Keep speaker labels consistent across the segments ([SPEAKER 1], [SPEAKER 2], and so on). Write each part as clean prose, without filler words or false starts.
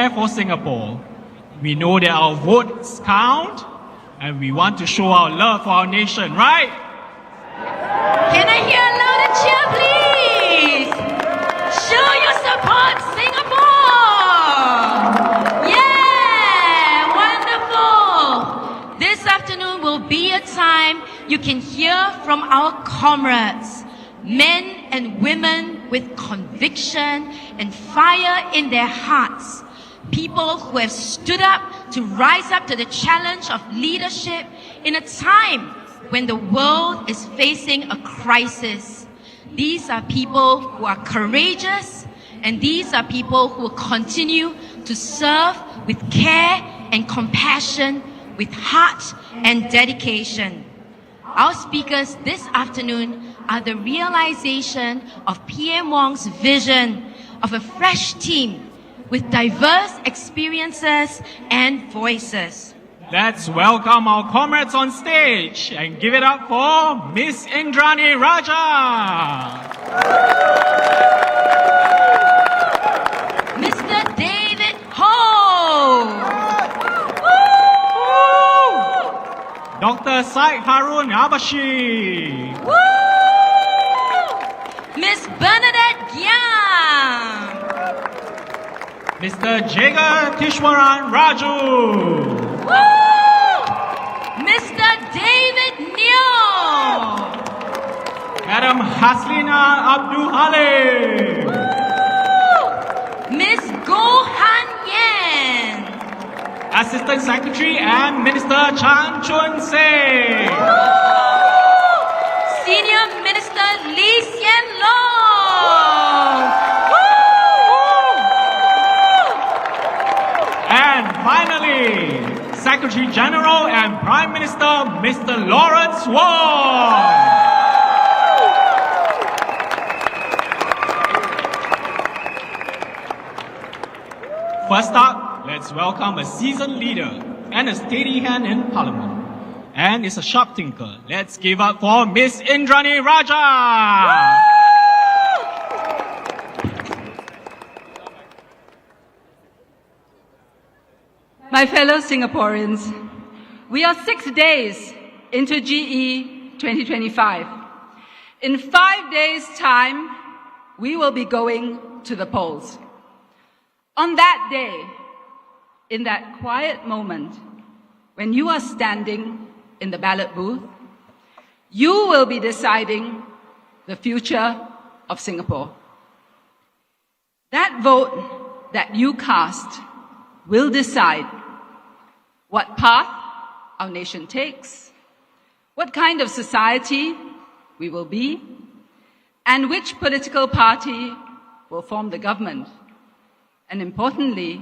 [SPEAKER 1] care for Singapore. We know that our votes count, and we want to show our love for our nation, right?
[SPEAKER 2] Can I hear a louder cheer, please? Show your support, Singapore! Yeah, wonderful! This afternoon will be a time you can hear from our comrades, men and women with conviction and fire in their hearts, people who have stood up to rise up to the challenge of leadership in a time when the world is facing a crisis. These are people who are courageous, and these are people who will continue to serve with care and compassion, with heart and dedication. Our speakers this afternoon are the realization of PM Wong's vision of a fresh team with diverse experiences and voices.
[SPEAKER 1] Let's welcome our comrades on stage and give it up for Miss Indrani Raja.
[SPEAKER 2] Mr. David Ho.
[SPEAKER 1] Dr. Syed Harun Abashi.
[SPEAKER 2] Miss Bernadette Giang.
[SPEAKER 1] Mr. Jaga Tishwaran Raju.
[SPEAKER 2] Mr. David Neo.
[SPEAKER 1] Madam Haslina Abdul Halim.
[SPEAKER 2] Miss Goh Han Yen.
[SPEAKER 1] Assistant Secretary and Minister Chan Chun Sing.
[SPEAKER 2] Senior Minister Lee Hsien Loong.
[SPEAKER 1] And finally, Secretary General and Prime Minister Mr. Lawrence Wong. First up, let's welcome a seasoned leader and a steady hand in Parliament. And is a sharp thinker. Let's give up for Miss Indrani Raja.
[SPEAKER 3] My fellow Singaporeans, we are 6 days into GE2025. In 5 days' time, we will be going to the polls. On that day, in that quiet moment, when you are standing in the ballot booth, you will be deciding the future of Singapore. That vote that you cast will decide what path our nation takes, what kind of society we will be, and which political party will form the government. And importantly,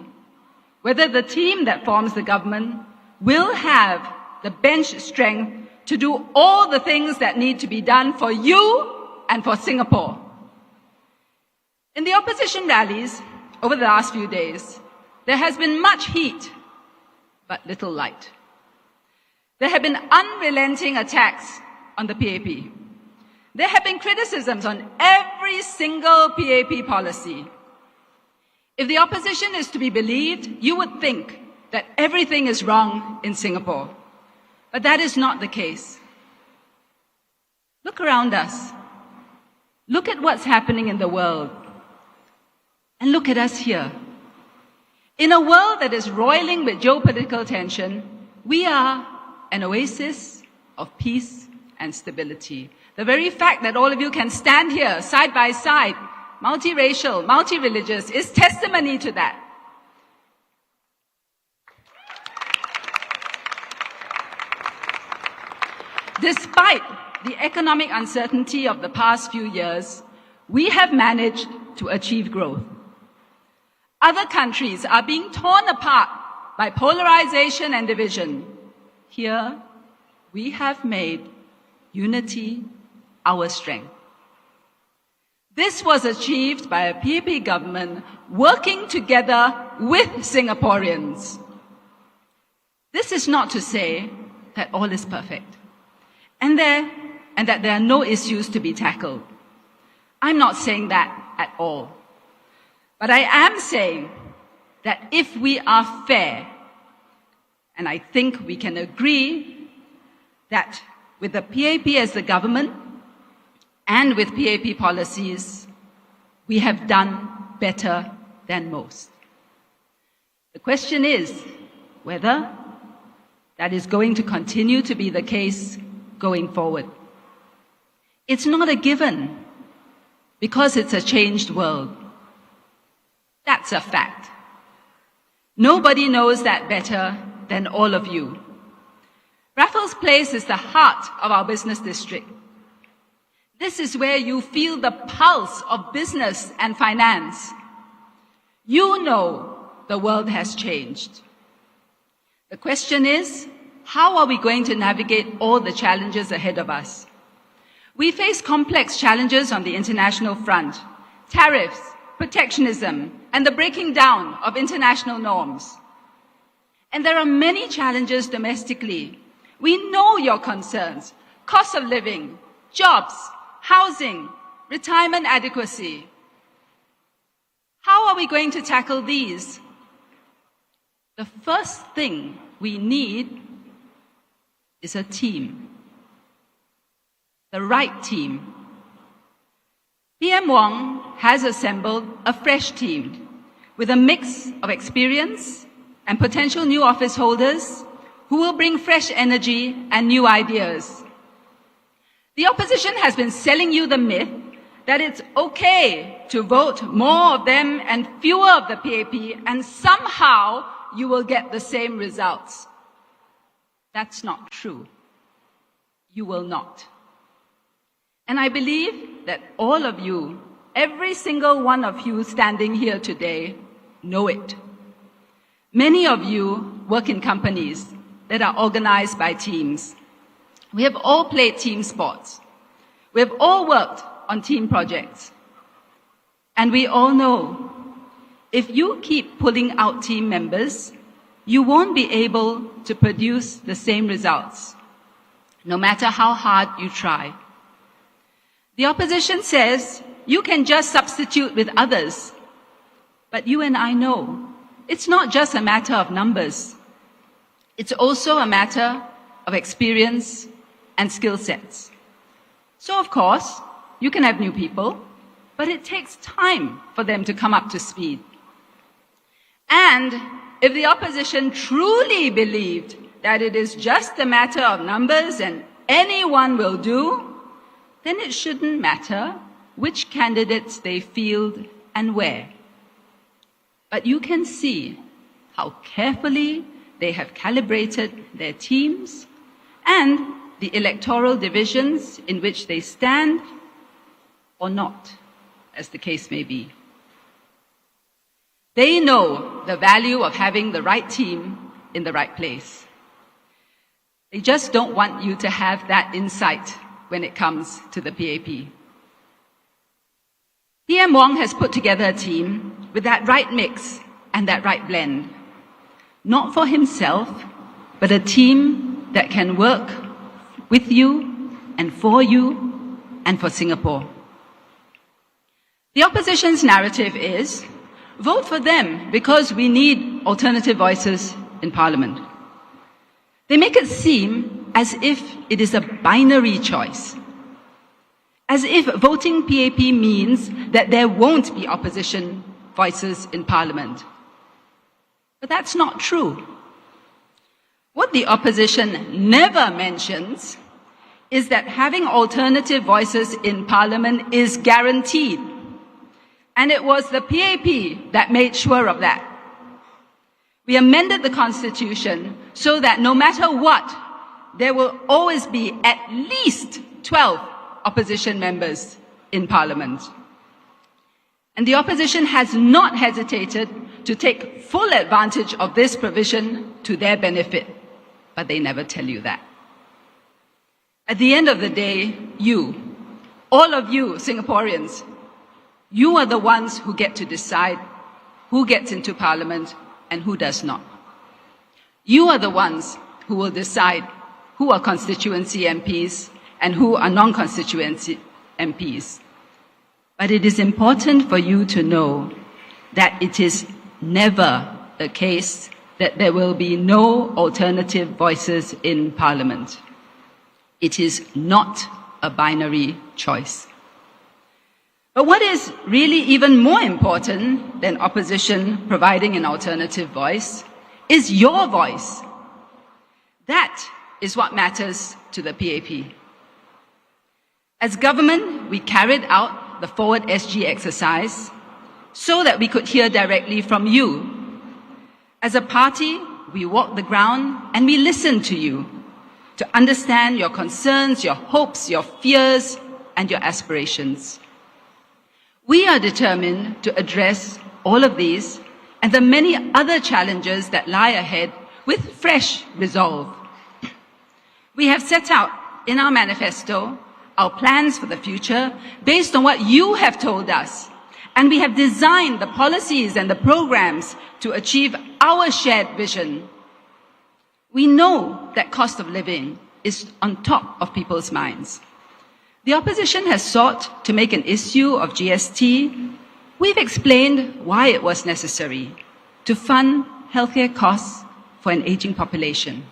[SPEAKER 3] whether the team that forms the government will have the bench strength to do all the things that need to be done for you and for Singapore. In the opposition rallies over the last few days, there has been much heat, but little light. There have been unrelenting attacks on the PAP. There have been criticisms on every single PAP policy. If the opposition is to be believed, you would think that everything is wrong in Singapore. But that is not the case. Look around us. Look at what's happening in the world. And look at us here. In a world that is roiling with geopolitical tension, we are an oasis of peace and stability. The very fact that all of you can stand here side by side, multiracial, multi-religious, is testimony to that. Despite the economic uncertainty of the past few years, we have managed to achieve growth. Other countries are being torn apart by polarization and division. Here, we have made unity our strength. This was achieved by a PAP government working together with Singaporeans. This is not to say that all is perfect and that there are no issues to be tackled. I'm not saying that at all. But I am saying that if we are fair, and I think we can agree that with the PAP as the government and with PAP policies, we have done better than most. The question is whether that is going to continue to be the case going forward. It's not a given because it's a changed world. That's a fact. Nobody knows that better than all of you. Raffles Place is the heart of our business district. This is where you feel the pulse of business and finance. You know the world has changed. The question is, how are we going to navigate all the challenges ahead of us? We face complex challenges on the international front: tariffs, protectionism, and the breaking down of international norms. And there are many challenges domestically. We know your concerns: cost of living, jobs, housing, retirement adequacy. How are we going to tackle these? The first thing we need is a team. The right team. PM Wong has assembled a fresh team with a mix of experience and potential new office holders who will bring fresh energy and new ideas. The opposition has been selling you the myth that it's okay to vote more of them and fewer of the PAP, and somehow you will get the same results. That's not true. You will not. And I believe that all of you, every single one of you standing here today, know it. Many of you work in companies that are organized by teams. We have all played team sports. We have all worked on team projects. And we all know, if you keep pulling out team members, you won't be able to produce the same results, no matter how hard you try. The opposition says you can just substitute with others. But you and I know it's not just a matter of numbers. It's also a matter of experience and skill sets. So, of course, you can have new people, but it takes time for them to come up to speed. And if the opposition truly believed that it is just a matter of numbers and anyone will do, then it shouldn't matter which candidates they field and where. But you can see how carefully they have calibrated their teams and the electoral divisions in which they stand or not, as the case may be. They know the value of having the right team in the right place. They just don't want you to have that insight when it comes to the PAP. PM Wong has put together a team with that right mix and that right blend. Not for himself, but a team that can work with you and for Singapore. The opposition's narrative is, vote for them because we need alternative voices in Parliament. They make it seem as if it is a binary choice, as if voting PAP means that there won't be opposition voices in Parliament. But that's not true. What the opposition never mentions is that having alternative voices in Parliament is guaranteed. And it was the PAP that made sure of that. We amended the Constitution so that no matter what, there will always be at least 12 opposition members in Parliament. And the opposition has not hesitated to take full advantage of this provision to their benefit, but they never tell you that. At the end of the day, you, all of you Singaporeans, you are the ones who get to decide who gets into Parliament and who does not. You are the ones who will decide who are constituency MPs and who are non-constituency MPs. But it is important for you to know that it is never a case that there will be no alternative voices in Parliament. It is not a binary choice. But what is really even more important than opposition providing an alternative voice is your voice. That is what matters to the PAP. As government, we carried out the Forward SG exercise so that we could hear directly from you. As a party, we walked the ground and we listened to you to understand your concerns, your hopes, your fears, and your aspirations. We are determined to address all of these and the many other challenges that lie ahead with fresh resolve. We have set out in our manifesto our plans for the future based on what you have told us, and we have designed the policies and the programs to achieve our shared vision. We know that cost of living is on top of people's minds. The opposition has sought to make an issue of GST. We've explained why it was necessary to fund healthcare costs for an aging population.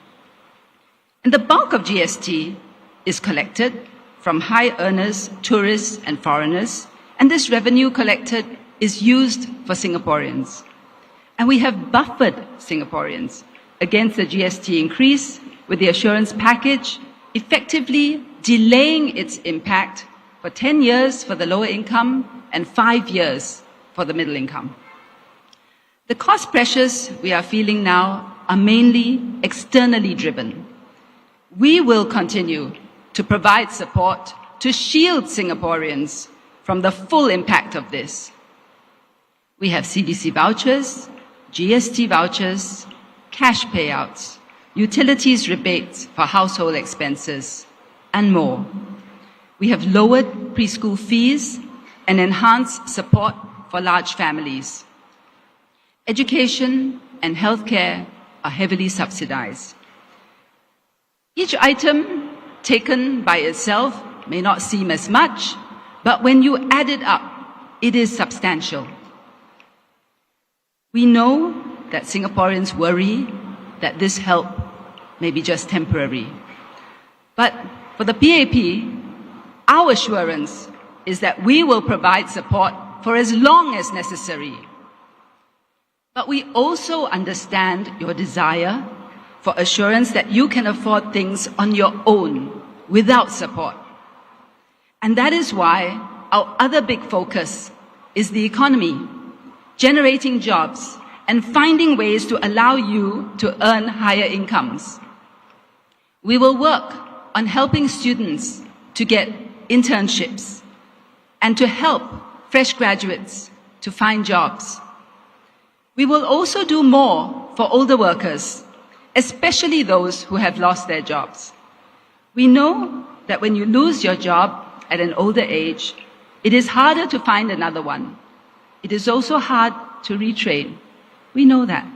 [SPEAKER 3] And the bulk of GST is collected from high earners, tourists, and foreigners, and this revenue collected is used for Singaporeans. And we have buffered Singaporeans against the GST increase with the assurance package, effectively delaying its impact for 10 years for the lower income and 5 years for the middle income. The cost pressures we are feeling now are mainly externally driven. We will continue to provide support to shield Singaporeans from the full impact of this. We have CDC vouchers, GST vouchers, cash payouts, utilities rebates for household expenses, and more. We have lowered preschool fees and enhanced support for large families. Education and healthcare are heavily subsidized. Each item taken by itself may not seem as much, but when you add it up, it is substantial. We know that Singaporeans worry that this help may be just temporary. But for the PAP, our assurance is that we will provide support for as long as necessary. But we also understand your desire for assurance that you can afford things on your own without support. And that is why our other big focus is the economy, generating jobs and finding ways to allow you to earn higher incomes. We will work on helping students to get internships and to help fresh graduates to find jobs. We will also do more for older workers, especially those who have lost their jobs. We know that when you lose your job at an older age, it is harder to find another one. It is also hard to retrain. We know that.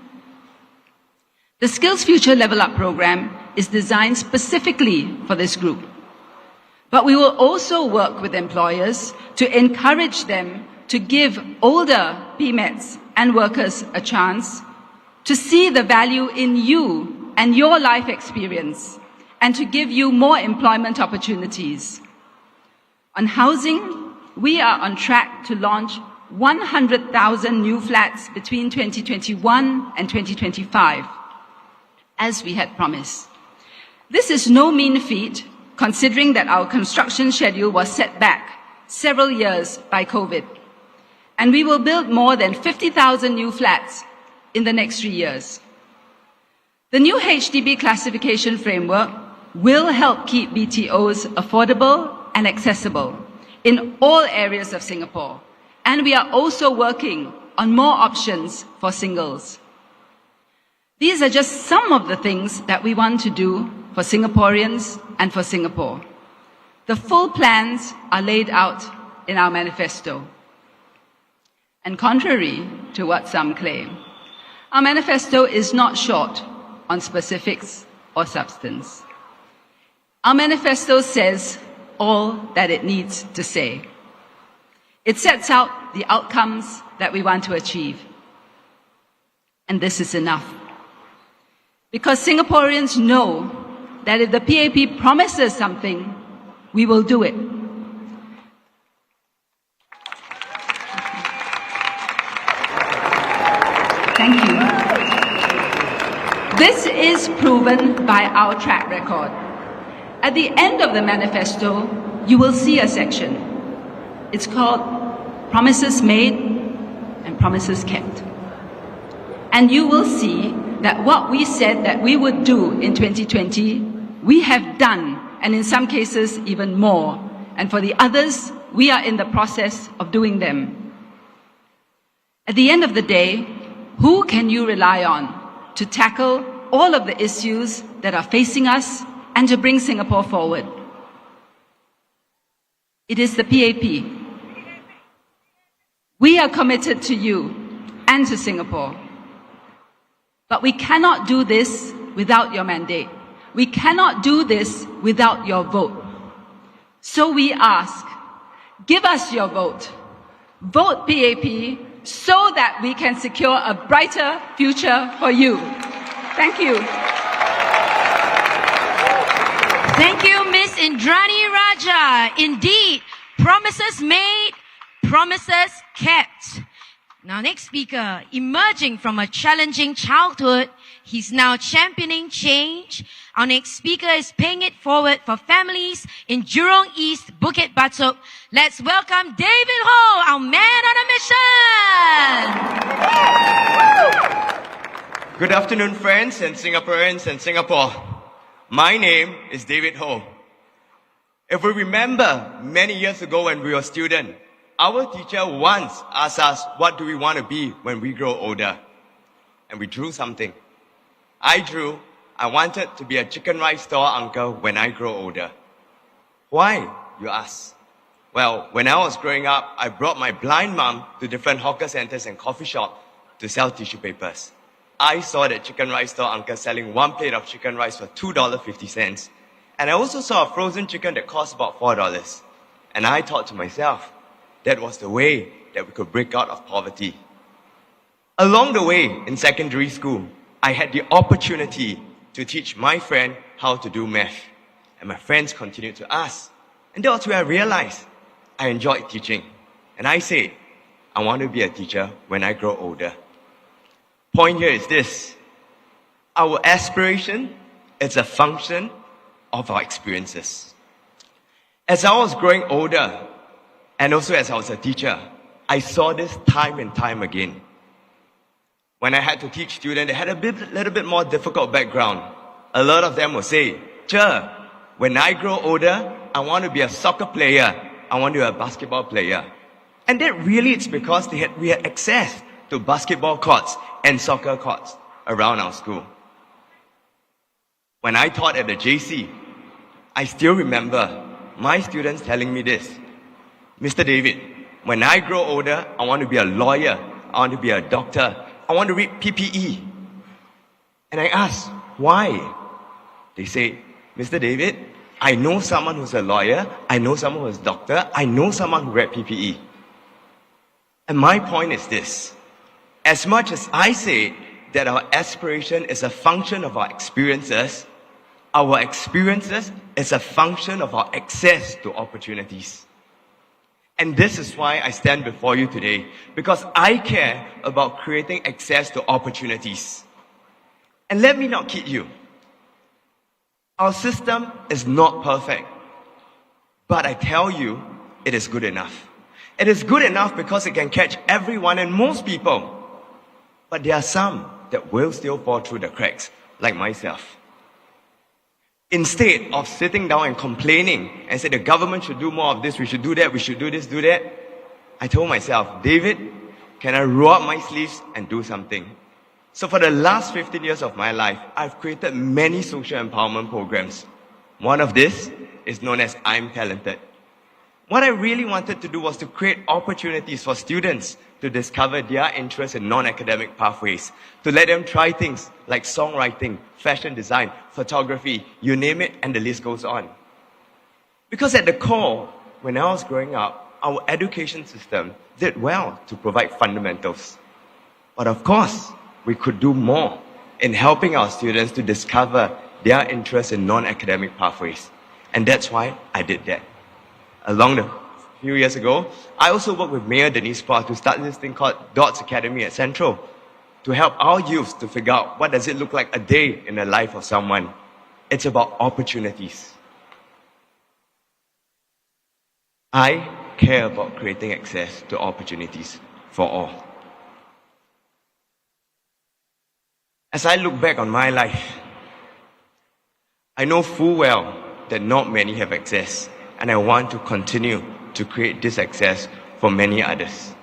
[SPEAKER 3] The Skills Future Level Up program is designed specifically for this group. But we will also work with employers to encourage them to give older PMETs and workers a chance to see the value in you and your life experience and to give you more employment opportunities. On housing, we are on track to launch 100,000 new flats between 2021 and 2025, as we had promised. This is no mean feat, considering that our construction schedule was set back several years by COVID. And we will build more than 50,000 new flats in the next 3 years. The new HDB classification framework will help keep BTOs affordable and accessible in all areas of Singapore. And we are also working on more options for singles. These are just some of the things that we want to do for Singaporeans and for Singapore. The full plans are laid out in our manifesto. And contrary to what some claim, our manifesto is not short on specifics or substance. Our manifesto says all that it needs to say. It sets out the outcomes that we want to achieve. And this is enough. Because Singaporeans know that if the PAP promises something, we will do it. Thank you. This is proven by our track record. At the end of the manifesto, you will see a section. It's called Promises Made and Promises Kept. And you will see that what we said that we would do in 2020, we have done, and in some cases even more. And for the others, we are in the process of doing them. At the end of the day, who can you rely on to tackle all of the issues that are facing us and to bring Singapore forward? It is the PAP. We are committed to you and to Singapore. But we cannot do this without your mandate. We cannot do this without your vote. So we ask, give us your vote. Vote PAP so that we can secure a brighter future for you. Thank you.
[SPEAKER 2] Thank you, Miss Indrani Raja. Indeed, promises made, promises kept. Now, next speaker, emerging from a challenging childhood, he's now championing change. Our next speaker is paying it forward for families in Jurong East, Bukit Batok. Let's welcome David Ho, our man on a mission.
[SPEAKER 4] Good afternoon, friends and Singaporeans and Singapore. My name is David Ho. If we remember many years ago when we were students, our teacher once asked us, what do we want to be when we grow older? And we drew something. I wanted to be a chicken rice store uncle when I grow older. Why, you ask? Well, when I was growing up, I brought my blind mom to different hawker centers and coffee shops to sell tissue papers. I saw that chicken rice store uncle selling one plate of chicken rice for $2.50. And I also saw a frozen chicken that cost about $4. And I thought to myself, that was the way that we could break out of poverty. Along the way in secondary school, I had the opportunity to teach my friend how to do math. And my friends continued to ask. And that was where I realized I enjoyed teaching. And I said, I want to be a teacher when I grow older. Point here is this. Our aspiration is a function of our experiences. As I was growing older, and also as I was a teacher, I saw this time and time again. When I had to teach students that had a little bit more difficult background, a lot of them would say, "Cher, when I grow older, I want to be a soccer player. I want to be a basketball player." And that really is because we had access to basketball courts and soccer courts around our school. When I taught at the JC, I still remember my students telling me this, "Mr. David, when I grow older, I want to be a lawyer. I want to be a doctor. I want to read PPE." And I asked, why? They say, "Mr. David, I know someone who's a lawyer. I know someone who's a doctor. I know someone who read PPE." And my point is this. As much as I say that our aspiration is a function of our experiences is a function of our access to opportunities. And this is why I stand before you today, because I care about creating access to opportunities. And let me not kid you. Our system is not perfect, but I tell you, it is good enough. It is good enough because it can catch everyone and most people. But there are some that will still fall through the cracks, like myself. Instead of sitting down and complaining and say the government should do more of this, we should do that, we should do this, do that, I told myself, David, can I roll up my sleeves and do something? So for the last 15 years of my life, I've created many social empowerment programs. One of this is known as I'm Talented. What I really wanted to do was to create opportunities for students to discover their interests in non-academic pathways, to let them try things like songwriting, fashion design, photography, you name it, and the list goes on. Because at the core, when I was growing up, our education system did well to provide fundamentals. But of course, we could do more in helping our students to discover their interest in non-academic pathways. And that's why I did that. A few years ago, I also worked with Mayor Denise Paul to start this thing called Dots Academy at Central to help our youths to figure out what does it look like a day in the life of someone. It's about opportunities. I care about creating access to opportunities for all. As I look back on my life, I know full well that not many have access, and I want to continue to create this access for many others.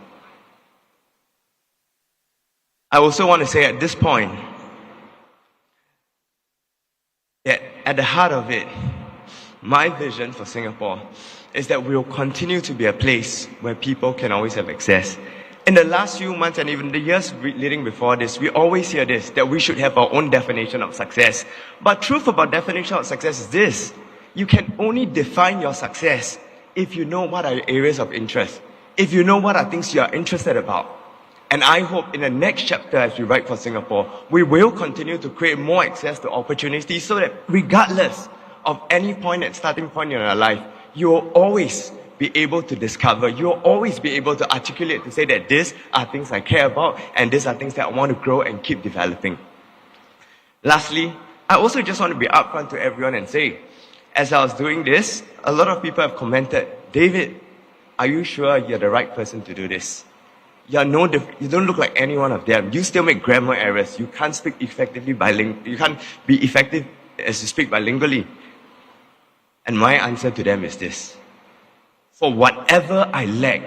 [SPEAKER 4] I also want to say at this point that at the heart of it, my vision for Singapore is that we will continue to be a place where people can always have access. In the last few months and even the years leading before this, we always hear this, that we should have our own definition of success. But truth about definition of success is this: you can only define your success if you know what are your areas of interest, if you know what are things you are interested about. And I hope in the next chapter as we write for Singapore, we will continue to create more access to opportunities so that regardless of any point and starting point in your life, you will always be able to discover, you will always be able to articulate, to say that these are things I care about and these are things that I want to grow and keep developing. Lastly, I also just want to be upfront to everyone and say, as I was doing this, a lot of people have commented, David, are you sure you're the right person to do this? You don't look like any one of them. You still make grammar errors. You can't speak effectively you can't be effective as you speak bilingually. And my answer to them is this: for whatever I lack,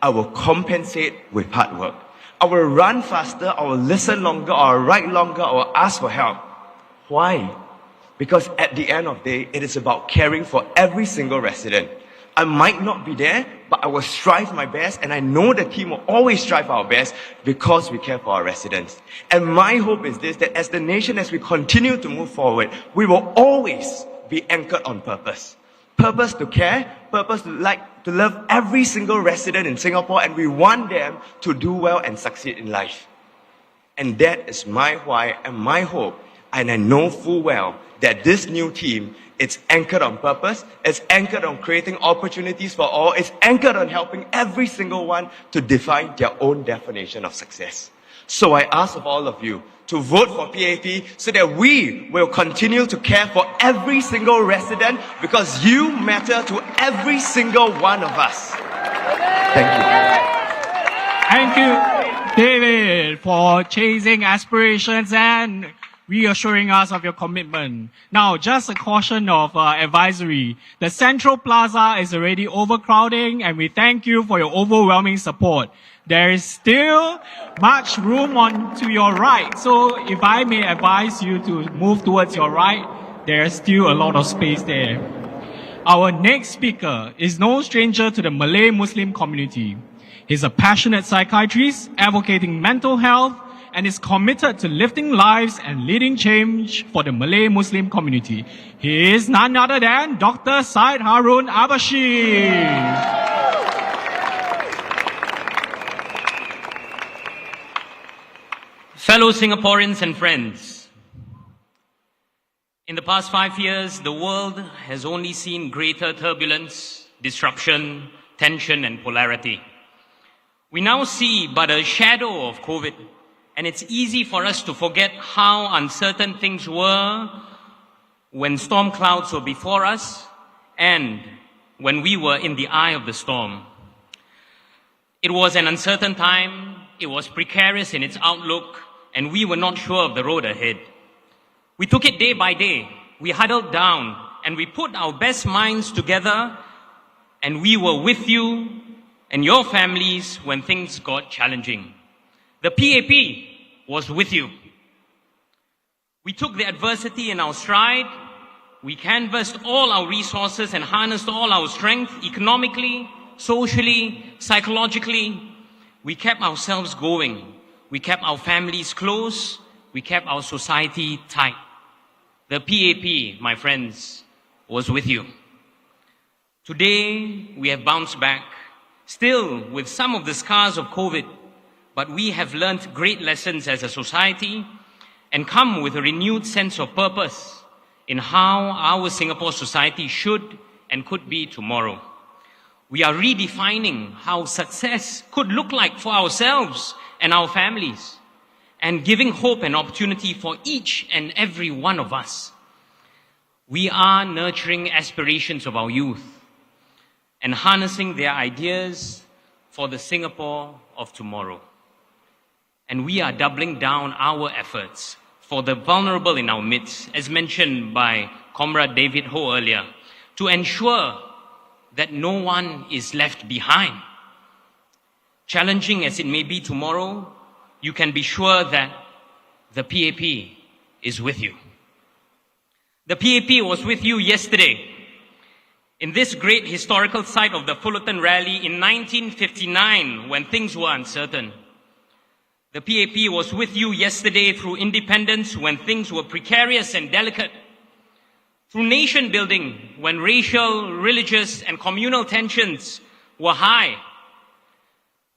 [SPEAKER 4] I will compensate with hard work. I will run faster, I will listen longer, I will write longer, I will ask for help. Why? Because at the end of the day, it is about caring for every single resident. I might not be there, but I will strive my best, and I know the team will always strive our best because we care for our residents. And my hope is this, that as the nation, as we continue to move forward, we will always be anchored on purpose. Purpose to care, purpose to love every single resident in Singapore, and we want them to do well and succeed in life. And that is my why and my hope, and I know full well that this new team, it's anchored on purpose, it's anchored on creating opportunities for all, it's anchored on helping every single one to define their own definition of success. So I ask of all of you to vote for PAP so that we will continue to care for every single resident, because you matter to every single one of us. Thank you.
[SPEAKER 1] Thank you, David, for chasing aspirations and reassuring us of your commitment. Now, just a caution of advisory. The Central Plaza is already overcrowding, and we thank you for your overwhelming support. There is still much room to your right. So if I may advise you to move towards your right, there is still a lot of space there. Our next speaker is no stranger to the Malay Muslim community. He's a passionate psychiatrist advocating mental health and is committed to lifting lives and leading change for the Malay Muslim community. He is none other than Dr. Syed Harun Abashi.
[SPEAKER 5] Fellow Singaporeans and friends, in the past 5 years, the world has only seen greater turbulence, disruption, tension, and polarity. We now see but a shadow of COVID, and it's easy for us to forget how uncertain things were when storm clouds were before us and when we were in the eye of the storm. It was an uncertain time, it was precarious in its outlook, and we were not sure of the road ahead. We took it day by day. We huddled down and we put our best minds together, and we were with you and your families when things got challenging. The PAP was with you. We took the adversity in our stride. We canvassed all our resources and harnessed all our strength economically, socially, psychologically. We kept ourselves going. We kept our families close. We kept our society tight. The PAP, my friends, was with you. Today, we have bounced back, still with some of the scars of COVID, but we have learnt great lessons as a society and come with a renewed sense of purpose in how our Singapore society should and could be tomorrow. We are redefining how success could look like for ourselves and our families, and giving hope and opportunity for each and every one of us. We are nurturing aspirations of our youth and harnessing their ideas for the Singapore of tomorrow. And we are doubling down our efforts for the vulnerable in our midst, as mentioned by Comrade David Ho earlier, to ensure that no one is left behind. Challenging as it may be tomorrow, you can be sure that the PAP is with you. The PAP was with you yesterday in this great historical site of the Fullerton Rally in 1959 when things were uncertain. The PAP was with you yesterday through independence when things were precarious and delicate, through nation building when racial, religious and communal tensions were high.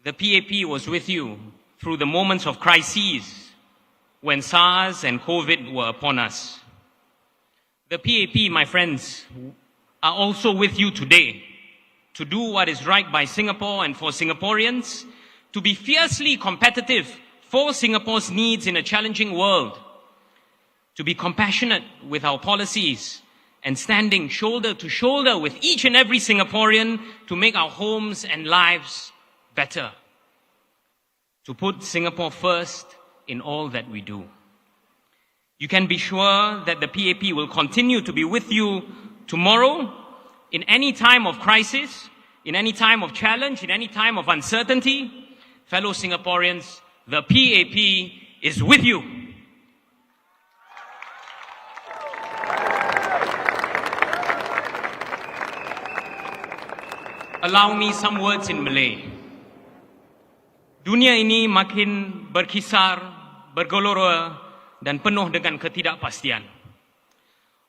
[SPEAKER 5] The PAP was with you through the moments of crises when SARS and COVID were upon us. The PAP, my friends, are also with you today to do what is right by Singapore and for Singaporeans, to be fiercely competitive for Singapore's needs in a challenging world, to be compassionate with our policies and standing shoulder to shoulder with each and every Singaporean to make our homes and lives better, to put Singapore first in all that we do. You can be sure that the PAP will continue to be with you tomorrow in any time of crisis, in any time of challenge, in any time of uncertainty. Fellow Singaporeans, the PAP is with you. Allow me some words in Malay. Dunia ini makin berkisar, bergelora dan penuh dengan ketidakpastian.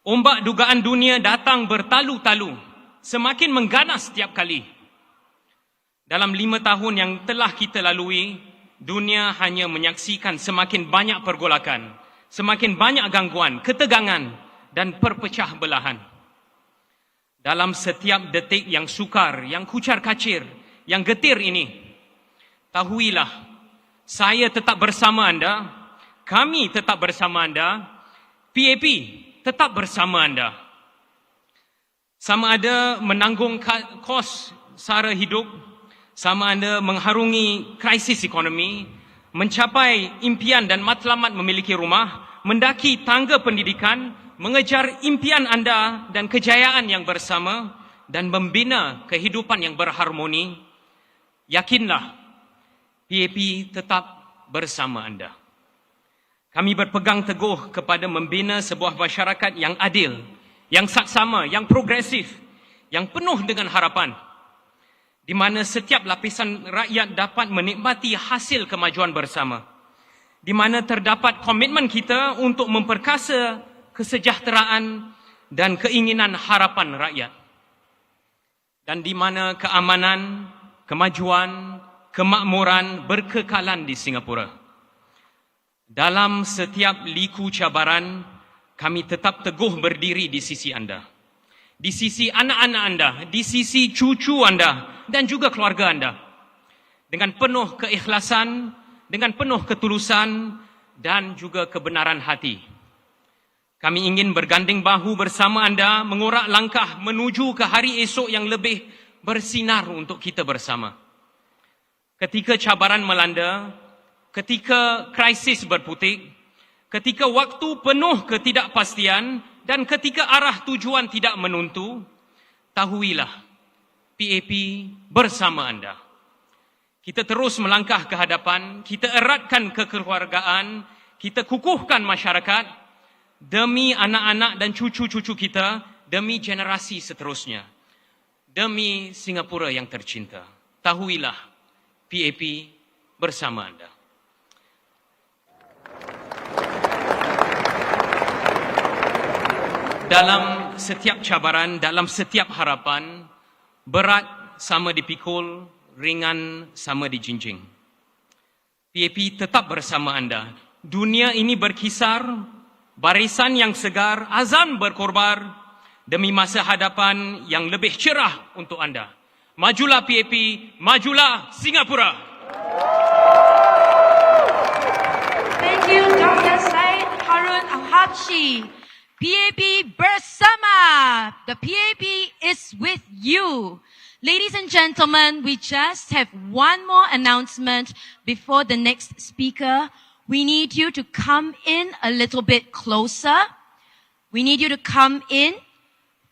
[SPEAKER 5] Ombak dugaan dunia datang bertalu-talu, semakin mengganas setiap kali. Dalam 5 tahun yang telah kita lalui, dunia hanya menyaksikan semakin banyak pergolakan, semakin banyak gangguan, ketegangan dan perpecah belahan. Dalam setiap detik yang sukar, yang kucar-kacir, yang getir ini, tahuilah, saya tetap bersama anda, kami tetap bersama anda, PAP tetap bersama anda. Sama ada menanggung kos sara hidup, sama ada mengharungi krisis ekonomi, mencapai impian dan matlamat memiliki rumah, mendaki tangga pendidikan, mengejar impian anda dan kejayaan yang bersama, dan membina kehidupan yang berharmoni, yakinlah, PAP tetap bersama anda. Kami berpegang teguh kepada membina sebuah masyarakat yang adil, yang saksama, yang progresif, yang penuh dengan harapan, di mana setiap lapisan rakyat dapat menikmati hasil kemajuan bersama, di mana terdapat komitmen kita untuk memperkasa kesejahteraan dan keinginan harapan rakyat, dan di mana keamanan, kemajuan, kemakmuran berkekalan di Singapura. Dalam setiap liku cabaran, kami tetap teguh berdiri di sisi anda, di sisi anak-anak anda, di sisi cucu anda dan juga keluarga anda, dengan penuh keikhlasan, dengan penuh ketulusan dan juga kebenaran hati. Kami ingin berganding bahu bersama anda, mengurak langkah menuju ke hari esok yang lebih bersinar untuk kita bersama. Ketika cabaran melanda, ketika krisis berputik, ketika waktu penuh ketidakpastian dan ketika arah tujuan tidak menentu, tahuilah, PAP bersama anda. Kita terus melangkah ke hadapan, kita eratkan kekeluargaan, kita kukuhkan masyarakat, demi anak-anak dan cucu-cucu kita, demi generasi seterusnya, demi Singapura yang tercinta. Tahuilah, PAP bersama anda. Dalam setiap cabaran, dalam setiap harapan, berat sama dipikul, ringan sama dijinjing. PAP tetap bersama anda. Dunia ini berkisar, barisan yang segar, azan berkorbar, demi masa hadapan yang lebih cerah untuk anda. Majulah PAP, majulah Singapura.
[SPEAKER 2] Thank you, Dr. Syed Harun Al-Habshi. PAP bersama. The PAP is with you. Ladies and gentlemen, we just have one more announcement before the next speaker. We need you to come in a little bit closer. We need you to come in,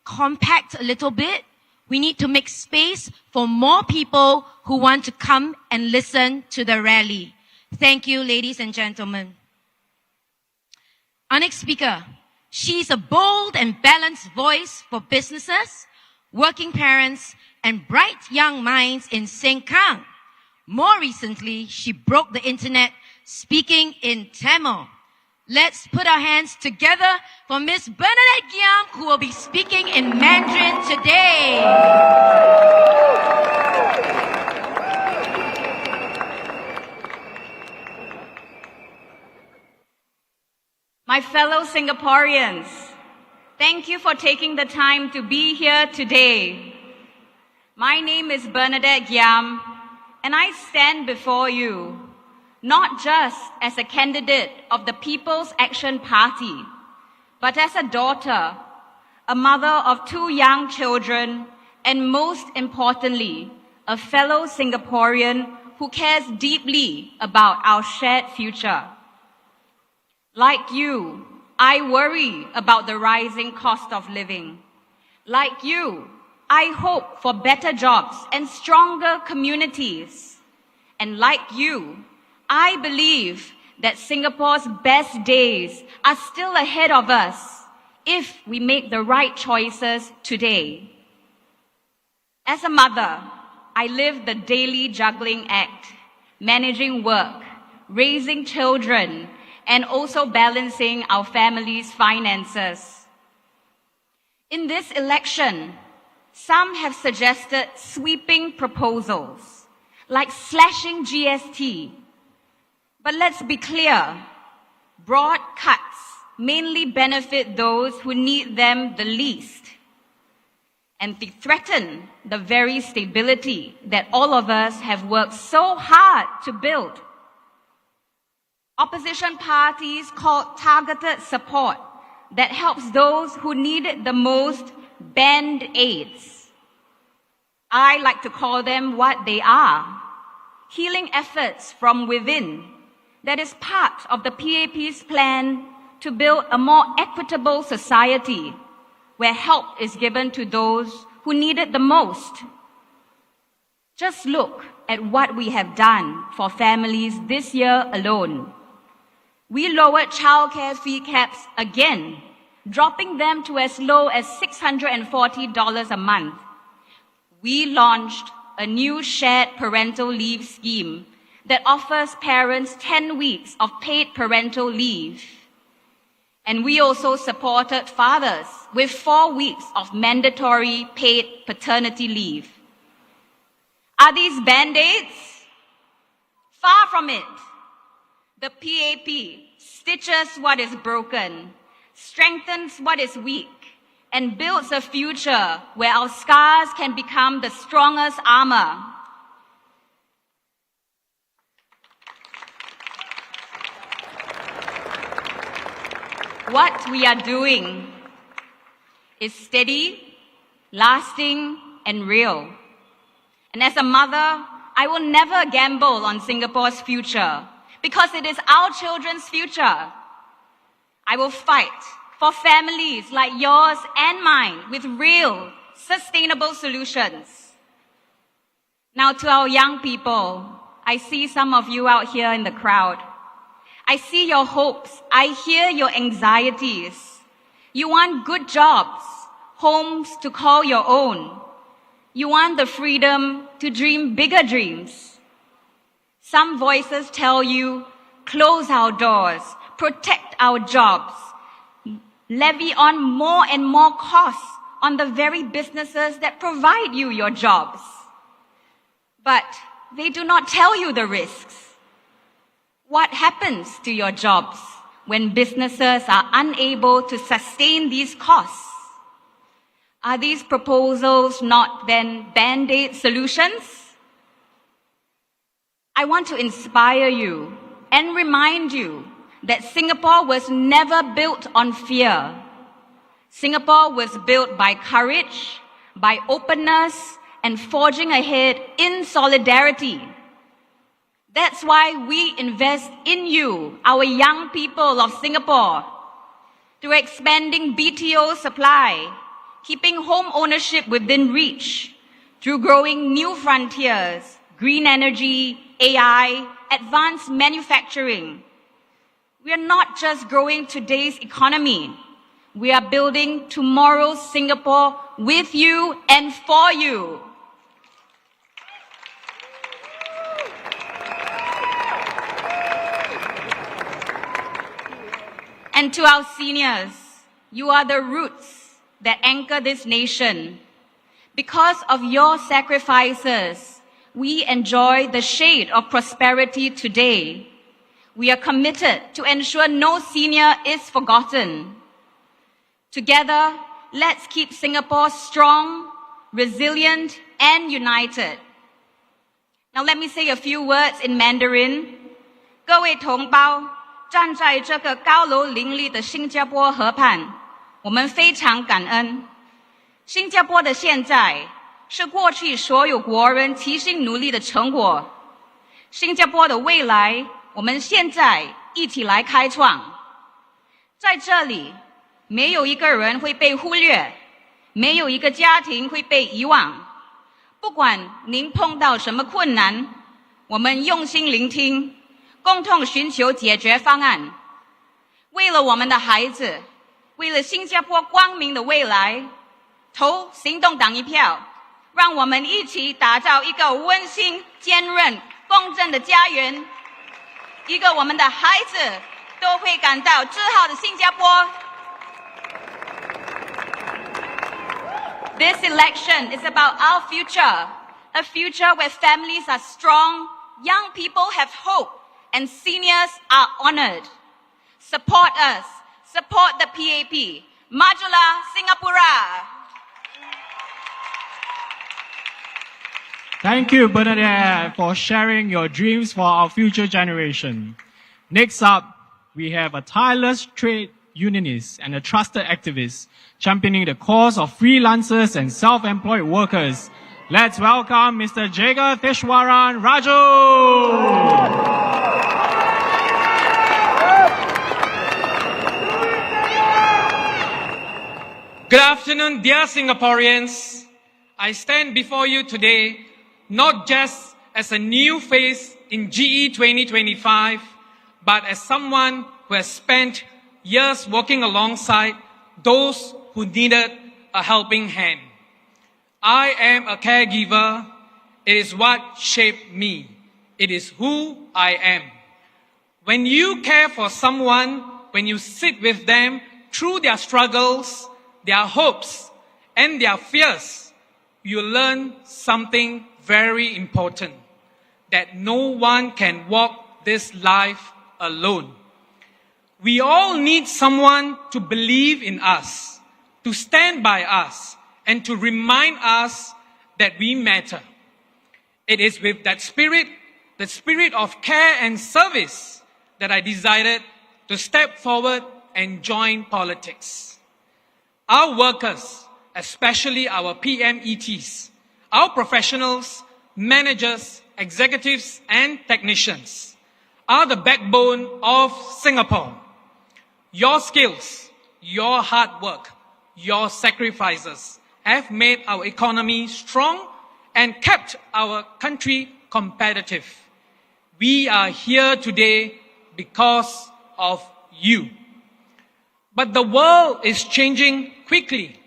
[SPEAKER 2] compact a little bit. We need to make space for more people who want to come and listen to the rally. Thank you, ladies and gentlemen. Our next speaker, she's a bold and balanced voice for businesses, working parents, and bright young minds in Sengkang. More recently, she broke the internet speaking in Tamil. Let's put our hands together for Miss Bernadette Giam, who will be speaking in Mandarin today.
[SPEAKER 6] My fellow Singaporeans, thank you for taking the time to be here today. My name is Bernadette Giam, and I stand before you not just as a candidate of the People's Action Party, but as a daughter, a mother of 2 young children, and most importantly, a fellow Singaporean who cares deeply about our shared future. Like you, I worry about the rising cost of living. Like you, I hope for better jobs and stronger communities. And like you, I believe that Singapore's best days are still ahead of us if we make the right choices today. As a mother, I live the daily juggling act, managing work, raising children, and also balancing our family's finances. In this election, some have suggested sweeping proposals, like slashing GST. But let's be clear, broad cuts mainly benefit those who need them the least. And they threaten the very stability that all of us have worked so hard to build. Opposition parties call targeted support that helps those who need it the most band-aids. I like to call them what they are, healing efforts from within that is part of the PAP's plan to build a more equitable society where help is given to those who need it the most. Just look at what we have done for families this year alone. We lowered childcare fee caps again, dropping them to as low as $640 a month. We launched a new shared parental leave scheme that offers parents 10 weeks of paid parental leave. And we also supported fathers with 4 weeks of mandatory paid paternity leave. Are these band-aids? Far from it. The PAP stitches what is broken, strengthens what is weak, and builds a future where our scars can become the strongest armor. What we are doing is steady, lasting, and real. And as a mother, I will never gamble on Singapore's future because it is our children's future. I will fight for families like yours and mine with real, sustainable solutions. Now to our young people, I see some of you out here in the crowd. I see your hopes. I hear your anxieties. You want good jobs, homes to call your own. You want the freedom to dream bigger dreams. Some voices tell you, close our doors, protect our jobs, levy on more and more costs on the very businesses that provide you your jobs. But they do not tell you the risks. What happens to your jobs when businesses are unable to sustain these costs? Are these proposals not then band-aid solutions? I want to inspire you and remind you that Singapore was never built on fear. Singapore was built by courage, by openness, and forging ahead in solidarity. That's why we invest in you, our young people of Singapore, through expanding BTO supply, keeping home ownership within reach, through growing new frontiers, green energy, AI, advanced manufacturing. We are not just growing today's economy. We are building tomorrow's Singapore with you and for you. And to our seniors, you are the roots that anchor this nation. Because of your sacrifices, we enjoy the shade of prosperity today. We are committed to ensure no senior is forgotten. Together, let's keep Singapore strong, resilient, and united. Now let me say a few words in Mandarin. 各位同胞，站在这个高楼林立的新加坡河畔，我们非常感恩。新加坡的现在是过去所有国人齐心努力的成果。新加坡的未来，我们现在一起来开创。在这里，没有一个人会被忽略，没有一个家庭会被遗忘。不管您碰到什么困难，我们用心聆听，共同寻求解决方案。为了我们的孩子，为了新加坡光明的未来，投行动党一票，让我们一起打造一个温馨、坚韧、公正的家园，一个我们的孩子都会感到自豪的新加坡。This election is about our future, a future where families are strong, young people have hope, and seniors are honored. Support us. Support the PAP. Majulah Singapura.
[SPEAKER 1] Thank you, Bernadette, for sharing your dreams for our future generation. Next up, we have a tireless trade unionist and a trusted activist championing the cause of freelancers and self-employed workers. Let's welcome Mr. Jagatheshwaran Raju.
[SPEAKER 7] Good afternoon, dear Singaporeans. I stand before you today not just as a new face in GE2025, but as someone who has spent years working alongside those who needed a helping hand. I am a caregiver. It is what shaped me. It is who I am. When you care for someone, when you sit with them through their struggles, their hopes, and their fears, you learn something very important, that no one can walk this life alone. We all need someone to believe in us, to stand by us, and to remind us that we matter. It is with that spirit, the spirit of care and service, that I decided to step forward and join politics. Our workers, especially our PMETs, our professionals, managers, executives, and technicians, are the backbone of Singapore. Your skills, your hard work, your sacrifices have made our economy strong and kept our country competitive. We are here today because of you. But the world is changing quickly.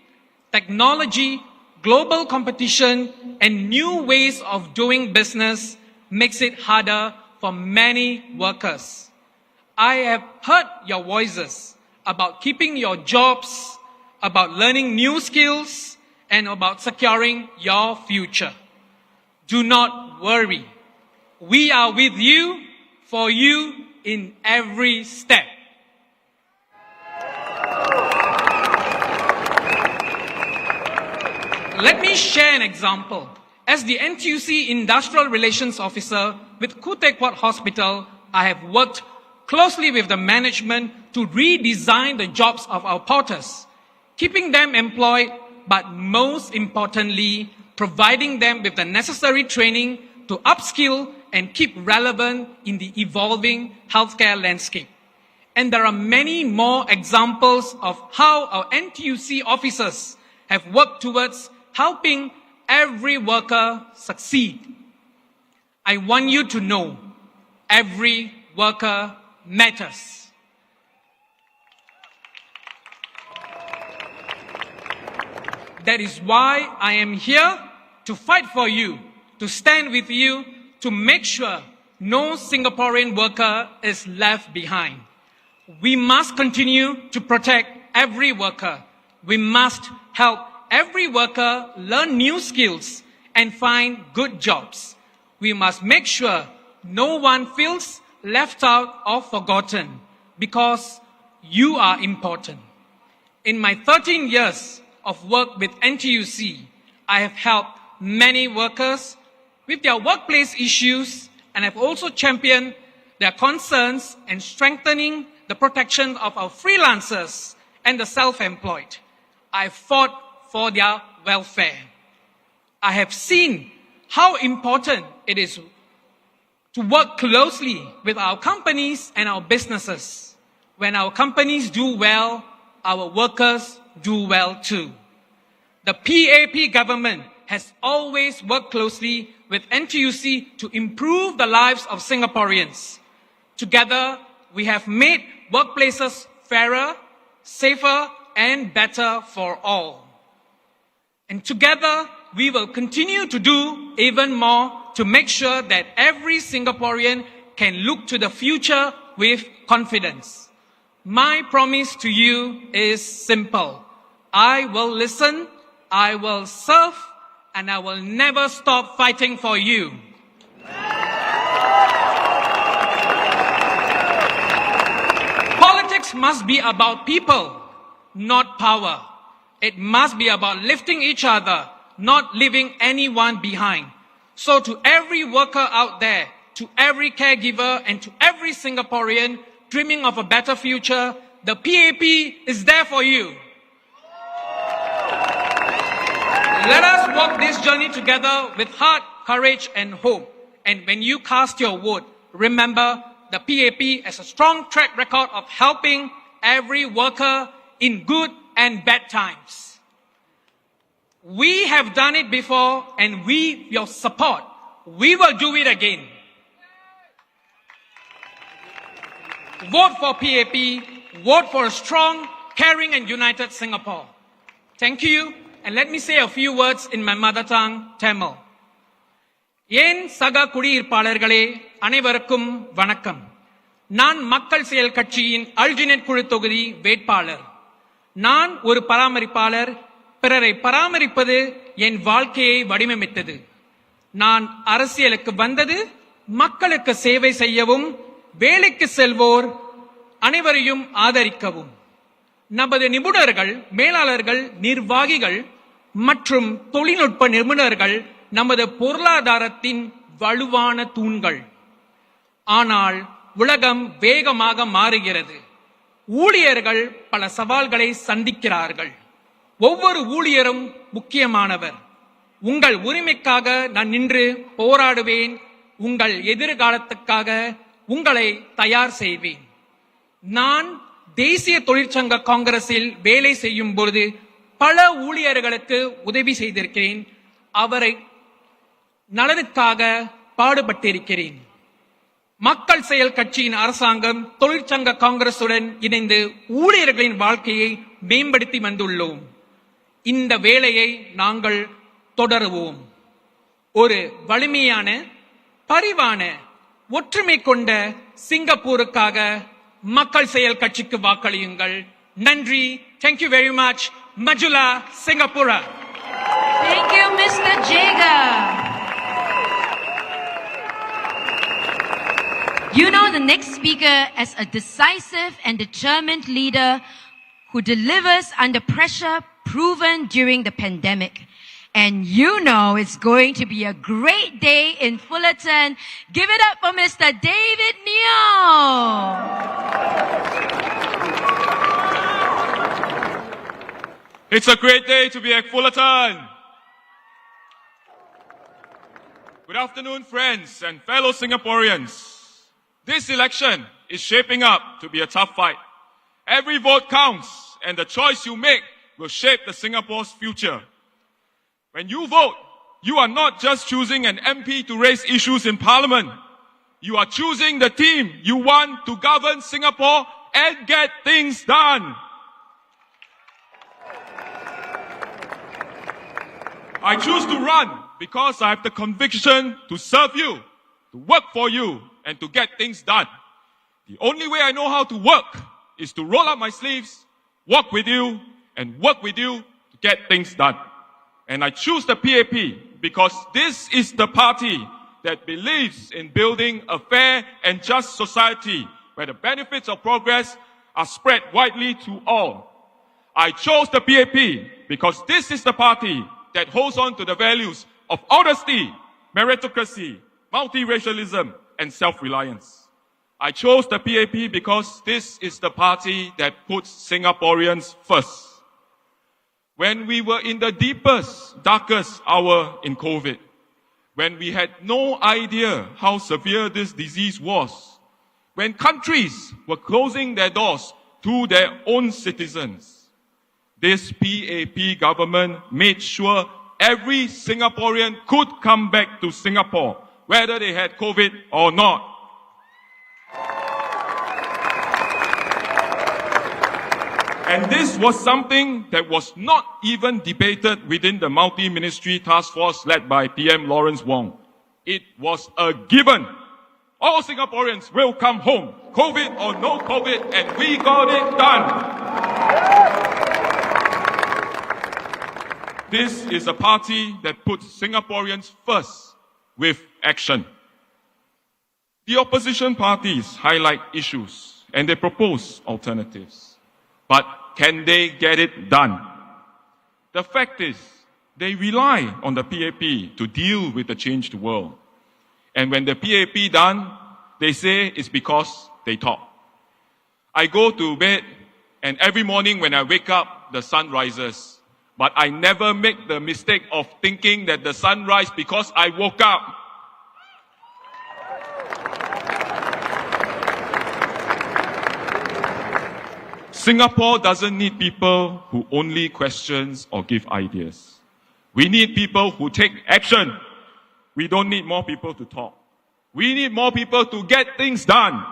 [SPEAKER 7] Technology, global competition, and new ways of doing business makes it harder for many workers. I have heard your voices about keeping your jobs, about learning new skills, and about securing your future. Do not worry. We are with you, for you, in every step. Let me share an example. As the NTUC Industrial Relations Officer with Kutekwat Hospital, I have worked closely with the management to redesign the jobs of our porters, keeping them employed, but most importantly, providing them with the necessary training to upskill and keep relevant in the evolving healthcare landscape. And there are many more examples of how our NTUC officers have worked towards helping every worker succeed. I want you to know every worker matters. That is why I am here to fight for you, to stand with you, to make sure no Singaporean worker is left behind. We must continue to protect every worker. We must help every worker learn new skills and find good jobs. We must make sure no one feels left out or forgotten because you are important. In my 13 years of work with NTUC, I have helped many workers with their workplace issues and have also championed their concerns and strengthening the protection of our freelancers and the self-employed. I fought for their welfare. I have seen how important it is to work closely with our companies and our businesses. When our companies do well, our workers do well too. The PAP government has always worked closely with NTUC to improve the lives of Singaporeans. Together, we have made workplaces fairer, safer, and better for all. And together, we will continue to do even more to make sure that every Singaporean can look to the future with confidence. My promise to you is simple. I will listen, I will serve, and I will never stop fighting for you. Politics must be about people, not power. It must be about lifting each other, not leaving anyone behind. So to every worker out there, to every caregiver, and to every Singaporean dreaming of a better future, the PAP is there for you. Let us walk this journey together with heart, courage, and hope. And when you cast your vote, remember the PAP has a strong track record of helping every worker in good and bad times. We have done it before, and with your support, we will do it again. Vote for PAP, vote for a strong, caring and united Singapore. Thank you, and let me say a few words in my mother tongue, Tamil. ஏன் சக குடியிருப்பாளர்களே அனைவருக்கும் வணக்கம். நான் மக்கள் செயல் கட்சியின் alginate குழு தொகுதி வேட்பாளர். நான் ஒரு பராமரிப்பாளர். பிறரை பராமரிப்பது என் வாழ்க்கையை வடிவமைத்தது. நான் அரசியலுக்கு வந்தது மக்களுக்கு சேவை செய்யவும், வேலைக்கு செல்வோர் அனைவரையும் ஆதரிக்கவும். நமது நிபுணர்கள், மேலாளர்கள், நிர்வாகிகள் மற்றும் தொழில்நுட்ப நிபுணர்கள் நமது பொருளாதாரத்தின் வலுவான தூண்கள். ஆனால் உலகம் வேகமாக மாறுகிறது. ஊழியர்கள் பல சவால்களை சந்திக்கிறார்கள். ஒவ்வொரு ஊழியரும் முக்கியமானவர். உங்கள் உரிமைக்காக நான் நின்று போராடுவேன். உங்கள் எதிர்காலத்துக்காக உங்களை தயார் செய்வேன். நான் தேசிய தொழிற்சங்க காங்கிரஸில் வேலை செய்யும் பொழுது பல ஊழியர்களுக்கு உதவி செய்திருக்கிறேன். அவரை நலனுக்காக பாடுபட்டிருக்கிறேன். மக்கள் செயல் கட்சியின் அரசாங்கம் தொழிற்சங்க காங்கிரசுடன் இணைந்து ஊழியர்களின் வாழ்க்கையை மேம்படுத்தி வந்துள்ளோம். இந்த வேலையை நாங்கள் தொடருவோம். ஒரு வலிமையான, பரிவான, ஒற்றுமை கொண்ட சிங்கப்பூருக்காக மக்கள் செயல் கட்சிக்கு வாக்களியுங்கள். நன்றி. Thank you very much. Majula, Singapura.
[SPEAKER 2] Thank you, Mr. Jager. You know the next speaker as a decisive and determined leader who delivers under pressure, proven during the pandemic. And you know it's going to be a great day in Fullerton. Give it up for Mr. David Neo.
[SPEAKER 8] It's a great day to be at Fullerton. Good afternoon, friends and fellow Singaporeans. This election is shaping up to be a tough fight. Every vote counts, and the choice you make will shape the Singapore's future. When you vote, you are not just choosing an MP to raise issues in Parliament. You are choosing the team you want to govern Singapore and get things done. I choose to run because I have the conviction to serve you, to work for you, and to get things done. The only way I know how to work is to roll up my sleeves, walk with you, and work with you to get things done. And I choose the PAP because this is the party that believes in building a fair and just society where the benefits of progress are spread widely to all. I chose the PAP because this is the party that holds on to the values of honesty, meritocracy, multiracialism, and self-reliance. I chose the PAP because this is the party that puts Singaporeans first. When we were in the deepest, darkest hour in COVID, when we had no idea how severe this disease was, when countries were closing their doors to their own citizens, this PAP government made sure every Singaporean could come back to Singapore, whether they had COVID or not. And this was something that was not even debated within the multi-ministry task force led by PM Lawrence Wong. It was a given. All Singaporeans will come home, COVID or no COVID, and we got it done. This is a party that puts Singaporeans first with action. The opposition parties highlight issues and they propose alternatives. But can they get it done? The fact is, they rely on the PAP to deal with the changed world. And when the PAP done, they say it's because they talk. I go to bed, and every morning when I wake up, the sun rises. But I never make the mistake of thinking that the sun rises because I woke up. Singapore doesn't need people who only questions or give ideas. We need people who take action. We don't need more people to talk. We need more people to get things done.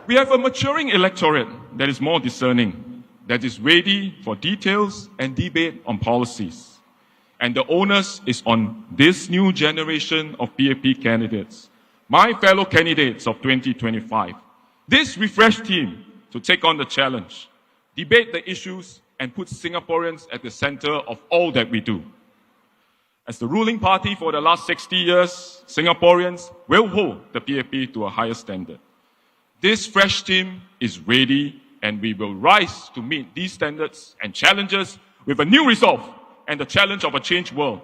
[SPEAKER 8] We have a maturing electorate that is more discerning, that is ready for details and debate on policies. And the onus is on this new generation of PAP candidates, my fellow candidates of 2025, this refreshed team to take on the challenge, debate the issues, and put Singaporeans at the center of all that we do. As the ruling party for the last 60 years, Singaporeans will hold the PAP to a higher standard. This fresh team is ready, and we will rise to meet these standards and challenges with a new resolve and the challenge of a changed world.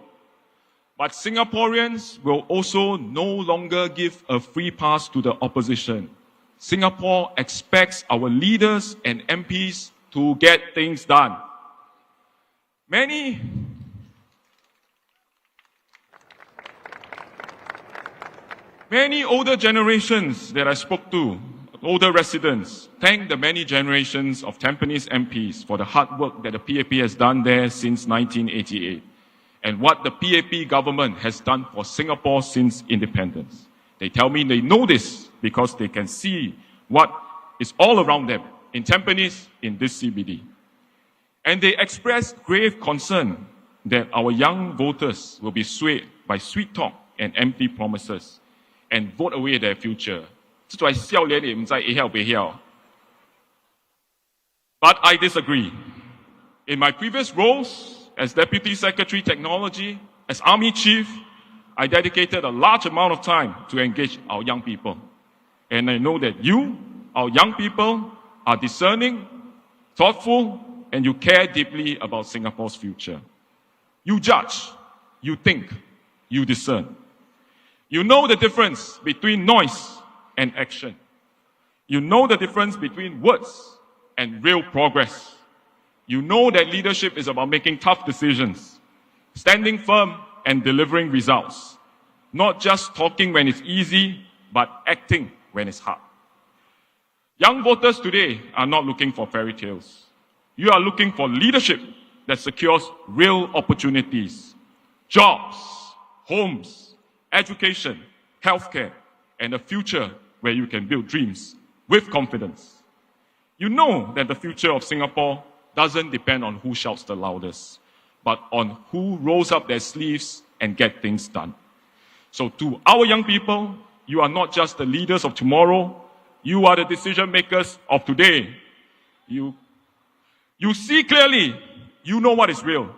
[SPEAKER 8] But Singaporeans will also no longer give a free pass to the opposition. Singapore expects our leaders and MPs to get things done. Many older generations that I spoke to, older residents, thank the many generations of Tampines MPs for the hard work that the PAP has done there since 1988 and what the PAP government has done for Singapore since independence. They tell me they know this because they can see what is all around them in Tampines, in this CBD. And they express grave concern that our young voters will be swayed by sweet talk and empty promises and vote away their future. But I disagree. In my previous roles, as Deputy Secretary Technology, as Army Chief, I dedicated a large amount of time to engage our young people. And I know that you, our young people, are discerning, thoughtful, and you care deeply about Singapore's future. You judge, you think, you discern. You know the difference between noise and action. You know the difference between words and real progress. You know that leadership is about making tough decisions, standing firm and delivering results, not just talking when it's easy, but acting when it's hard. Young voters today are not looking for fairy tales. You are looking for leadership that secures real opportunities, jobs, homes, education, healthcare, and a future where you can build dreams with confidence. You know that the future of Singapore doesn't depend on who shouts the loudest, but on who rolls up their sleeves and get things done. So to our young people, you are not just the leaders of tomorrow, you are the decision makers of today. You see clearly, you know what is real.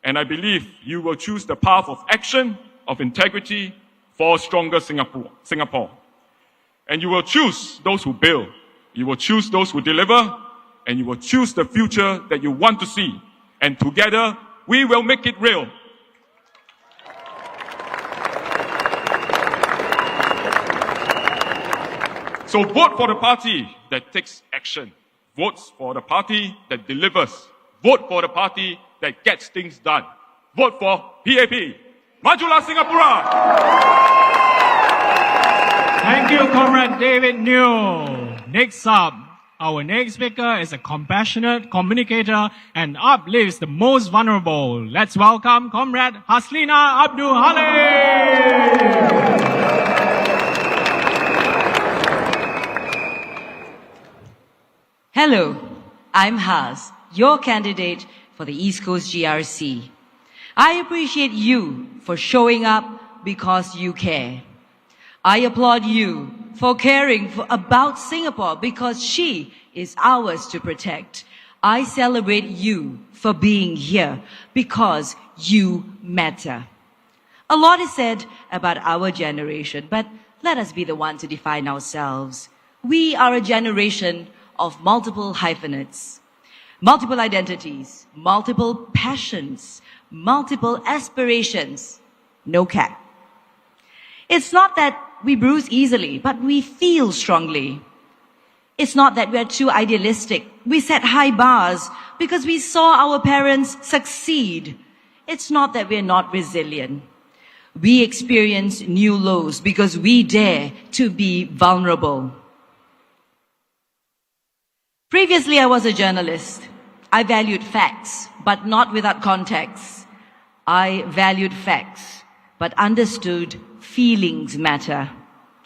[SPEAKER 8] And I believe you will choose the path of action, of integrity for a stronger Singapore. And you will choose those who build. You will choose those who deliver. And you will choose the future that you want to see. And together, we will make it real. So vote for the party that takes action. Vote for the party that delivers. Vote for the party that gets things done. Vote for PAP. Majulah Singapura!
[SPEAKER 1] Thank you, Comrade David New. Next up, our next speaker is a compassionate communicator and uplifts the most vulnerable. Let's welcome Comrade Haslina Abdul Halim.
[SPEAKER 9] Hello, I'm Haz, your candidate for the East Coast GRC. I appreciate you for showing up because you care. I applaud you for caring about Singapore because she is ours to protect. I celebrate you for being here because you matter. A lot is said about our generation, but let us be the one to define ourselves. We are a generation of multiple hyphenates, multiple identities, multiple passions, multiple aspirations, no cap. It's not that we bruise easily, but we feel strongly. It's not that we're too idealistic. We set high bars because we saw our parents succeed. It's not that we're not resilient. We experience new lows because we dare to be vulnerable. Previously, I was a journalist. I valued facts, but not without context. I valued facts, but understood feelings matter.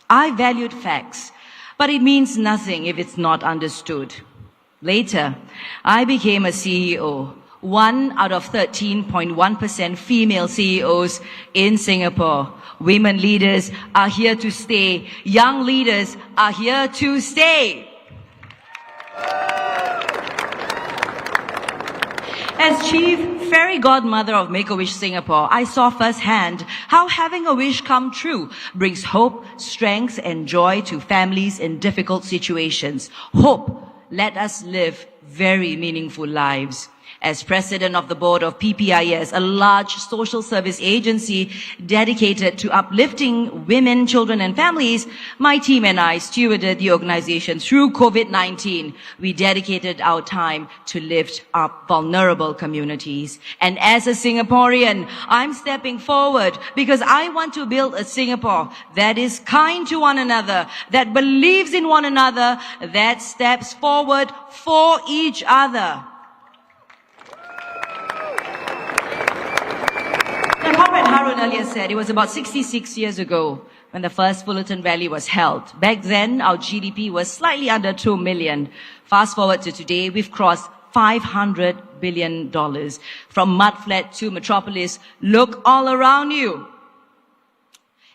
[SPEAKER 9] I valued facts, but it means nothing if it's not understood. Later, I became a CEO, 1 out of 13.1% female CEOs in Singapore. Women leaders are here to stay. Young leaders are here to stay. As Chief Fairy Godmother of Make-A-Wish Singapore, I saw firsthand how having a wish come true brings hope, strength, and joy to families in difficult situations. Hope let us live very meaningful lives. As president of the board of PPIS, a large social service agency dedicated to uplifting women, children, and families, my team and I stewarded the organization through COVID-19. We dedicated our time to lift up vulnerable communities. And as a Singaporean, I'm stepping forward because I want to build a Singapore that is kind to one another, that believes in one another, that steps forward for each other. Comrade Harun earlier said it was about 66 years ago when the first Fullerton Rally was held. Back then, our GDP was slightly under 2 million. Fast forward to today, we've crossed $500 billion. From mudflat to metropolis, look all around you.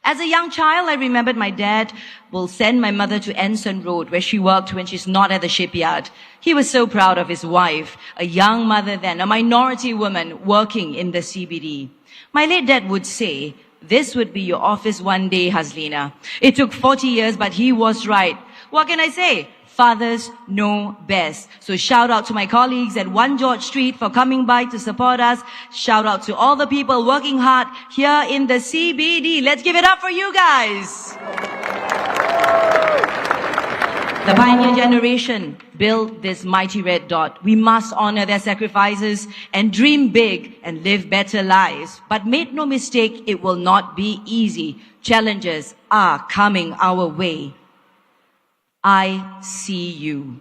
[SPEAKER 9] As a young child, I remembered my dad will send my mother to Ensign Road, where she worked when she's not at the shipyard. He was so proud of his wife, a young mother then, a minority woman working in the CBD. My late dad would say, "This would be your office one day, Haslina." It took 40 years, but he was right. What can I say? Fathers know best. So shout out to my colleagues at 1 George Street for coming by to support us. Shout out to all the people working hard here in the CBD. Let's give it up for you guys. The pioneer generation built this mighty red dot. We must honor their sacrifices and dream big and live better lives. But make no mistake, it will not be easy. Challenges are coming our way. I see you.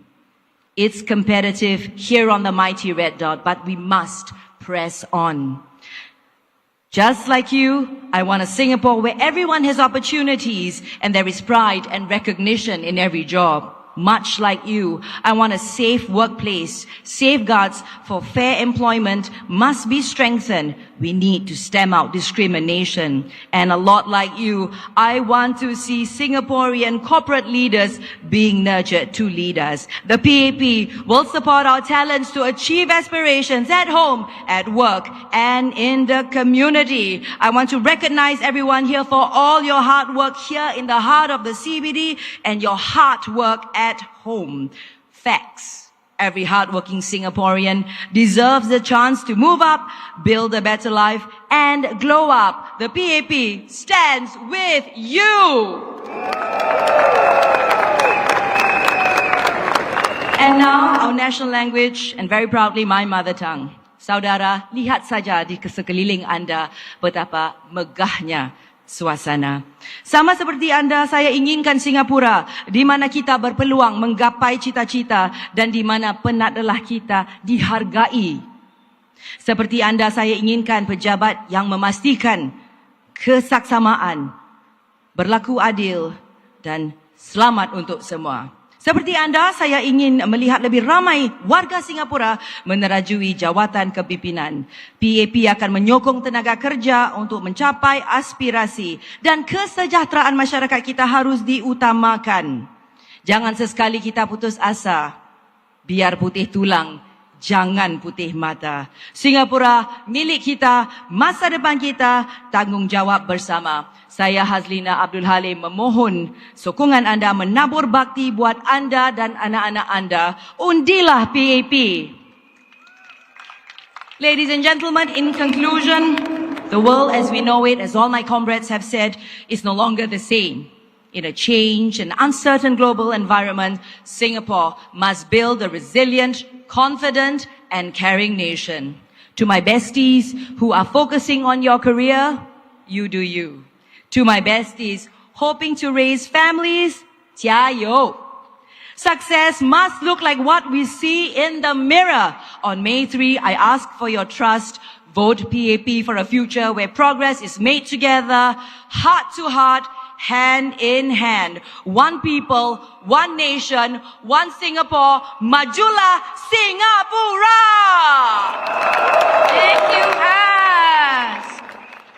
[SPEAKER 9] It's competitive here on the mighty red dot, but we must press on. Just like you, I want a Singapore where everyone has opportunities and there is pride and recognition in every job. Much like you, I want a safe workplace. Safeguards for fair employment must be strengthened. We need to stem out discrimination. And a lot like you, I want to see Singaporean corporate leaders being nurtured to lead us. The PAP will support our talents to achieve aspirations at home, at work, and in the community. I want to recognize everyone here for all your hard work here in the heart of the CBD and your hard work at home. Facts. Every hardworking Singaporean deserves the chance to move up, build a better life, and glow up. The PAP stands with you. And now, our national language, and very proudly my mother tongue. Saudara, lihat saja di sekeliling Anda betapa megahnya suasana. Sama seperti Anda, saya inginkan Singapura di mana kita berpeluang menggapai cita-cita dan di mana penat lelah kita dihargai. Seperti Anda, saya inginkan pejabat yang memastikan kesaksamaan, berlaku adil dan selamat untuk semua. Seperti Anda, saya ingin melihat lebih ramai warga Singapura menerajui jawatan kepimpinan. PAP akan menyokong tenaga kerja untuk mencapai aspirasi dan kesejahteraan masyarakat kita harus diutamakan. Jangan sesekali kita putus asa. Biar putih tulang, jangan putih mata. Singapura milik kita, masa depan kita, tanggungjawab bersama. Saya Haslina Abdul Halim memohon sokongan anda, menabur bakti buat anda dan anak-anak anda. Undilah PAP. Ladies and gentlemen, in conclusion, the world as we know it, as all my comrades have said, is no longer the same. In a changed and uncertain global environment, Singapore must build a resilient, confident, and caring nation. To my besties who are focusing on your career, you do you. To my besties hoping to raise families, 加油! Success must look like what we see in the mirror. On May 3, I ask for your trust. Vote PAP for a future where progress is made together, heart to heart, hand in hand. One people, one nation, one Singapore. Majulah Singapura!
[SPEAKER 2] Thank you, Has.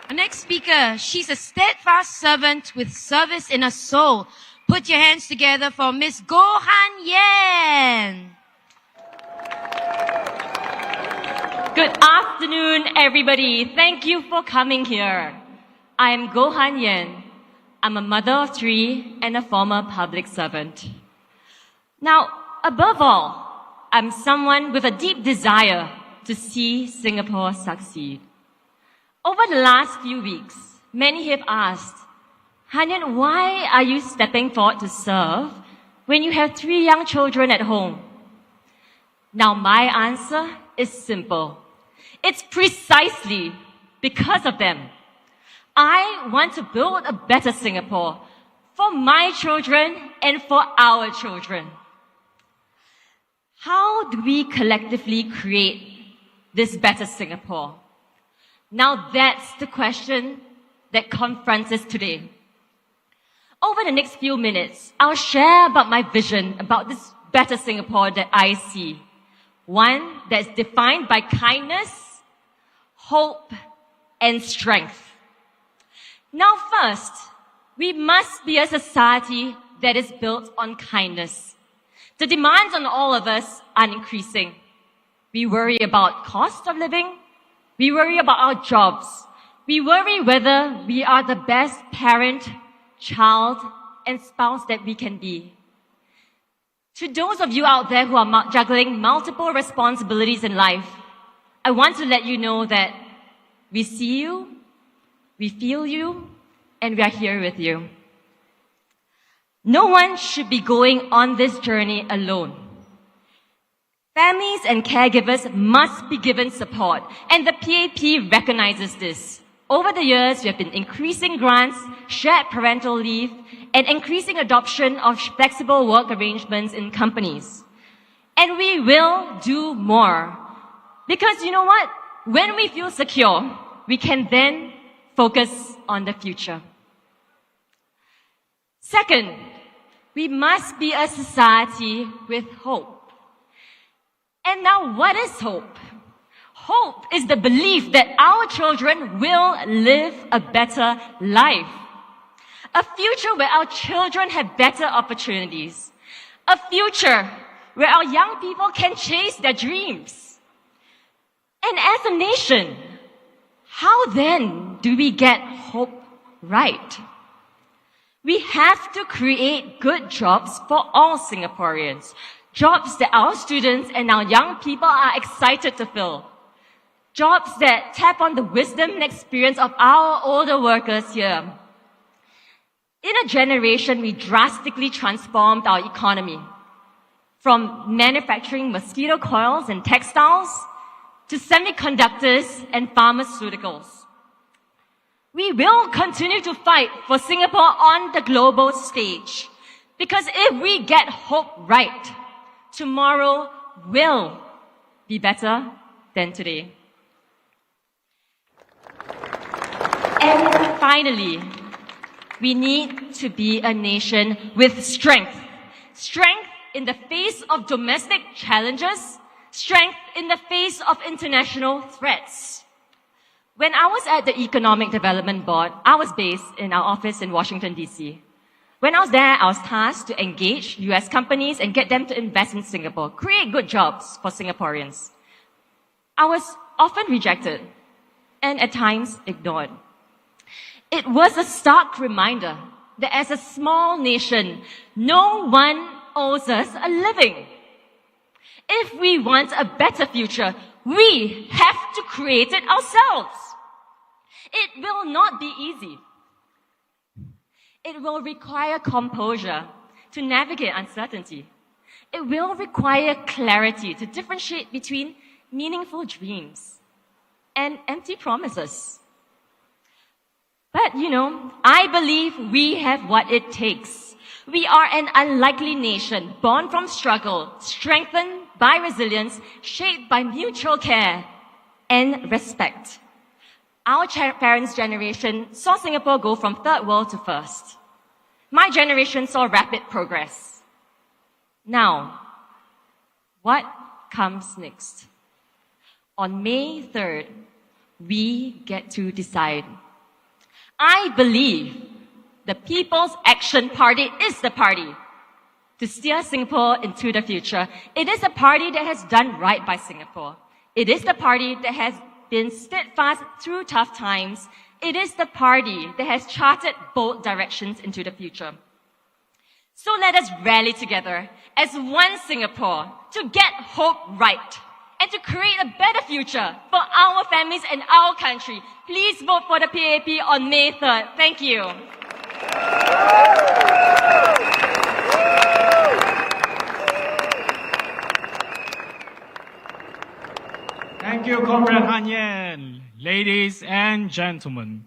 [SPEAKER 2] Our next speaker, she's a steadfast servant with service in her soul. Put your hands together for Miss Goh Han Yen.
[SPEAKER 10] Good afternoon, everybody. Thank you for coming here. I am Goh Han Yen. I'm a mother of 3 and a former public servant. Now, above all, I'm someone with a deep desire to see Singapore succeed. Over the last few weeks, many have asked, Han Yen, why are you stepping forward to serve when you have 3 young children at home? Now, my answer is simple. It's precisely because of them. I want to build a better Singapore for my children and for our children. How do we collectively create this better Singapore? Now that's the question that confronts us today. Over the next few minutes, I'll share about my vision about this better Singapore that I see. One that's defined by kindness, hope, and strength. Now first, We must be a society that is built on kindness. The demands on all of us are increasing. We worry about cost of living. We worry about our jobs. We worry whether we are the best parent, child, and spouse that we can be. To those of you out there who are juggling multiple responsibilities in life, I want to let you know that we see you, we feel you, and we are here with you. No one should be going on this journey alone. Families and caregivers must be given support, and the PAP recognizes this. Over the years, we have been increasing grants, shared parental leave, and increasing adoption of flexible work arrangements in companies. And we will do more. Because you know what? When we feel secure, we can then focus on the future. Second, we must be a society with hope. And now, what is hope? Hope is the belief that our children will live a better life. A future where our children have better opportunities. A future where our young people can chase their dreams. And as a nation, how then do we get hope right? We have to create good jobs for all Singaporeans. Jobs that our students and our young people are excited to fill. Jobs that tap on the wisdom and experience of our older workers here. In a generation, we drastically transformed our economy. From manufacturing mosquito coils and textiles to semiconductors and pharmaceuticals. We will continue to fight for Singapore on the global stage. Because if we get hope right, tomorrow will be better than today. And finally, we need to be a nation with strength. Strength in the face of domestic challenges. Strength in the face of international threats. When I was at the Economic Development Board, I was based in our office in Washington, D.C. When I was there, I was tasked to engage US companies and get them to invest in Singapore, create good jobs for Singaporeans. I was often rejected and at times ignored. It was a stark reminder that as a small nation, no one owes us a living. If we want a better future, we have to create it ourselves. It will not be easy. It will require composure to navigate uncertainty. It will require clarity to differentiate between meaningful dreams and empty promises. But, I believe we have what it takes. We are an unlikely nation, born from struggle, strengthened by resilience, shaped by mutual care and respect. Our parents' generation saw Singapore go from third world to first. My generation saw rapid progress. Now, what comes next? On May 3rd, we get to decide. I believe the People's Action Party is the party to steer Singapore into the future. It is a party that has done right by Singapore. It is the party that has been steadfast through tough times. It is the party that has charted bold directions into the future. So let us rally together as one Singapore to get hope right and to create a better future for our families and our country. Please vote for the PAP on May 3rd. Thank you.
[SPEAKER 1] Thank you, Comrade Han Yen. Ladies and gentlemen,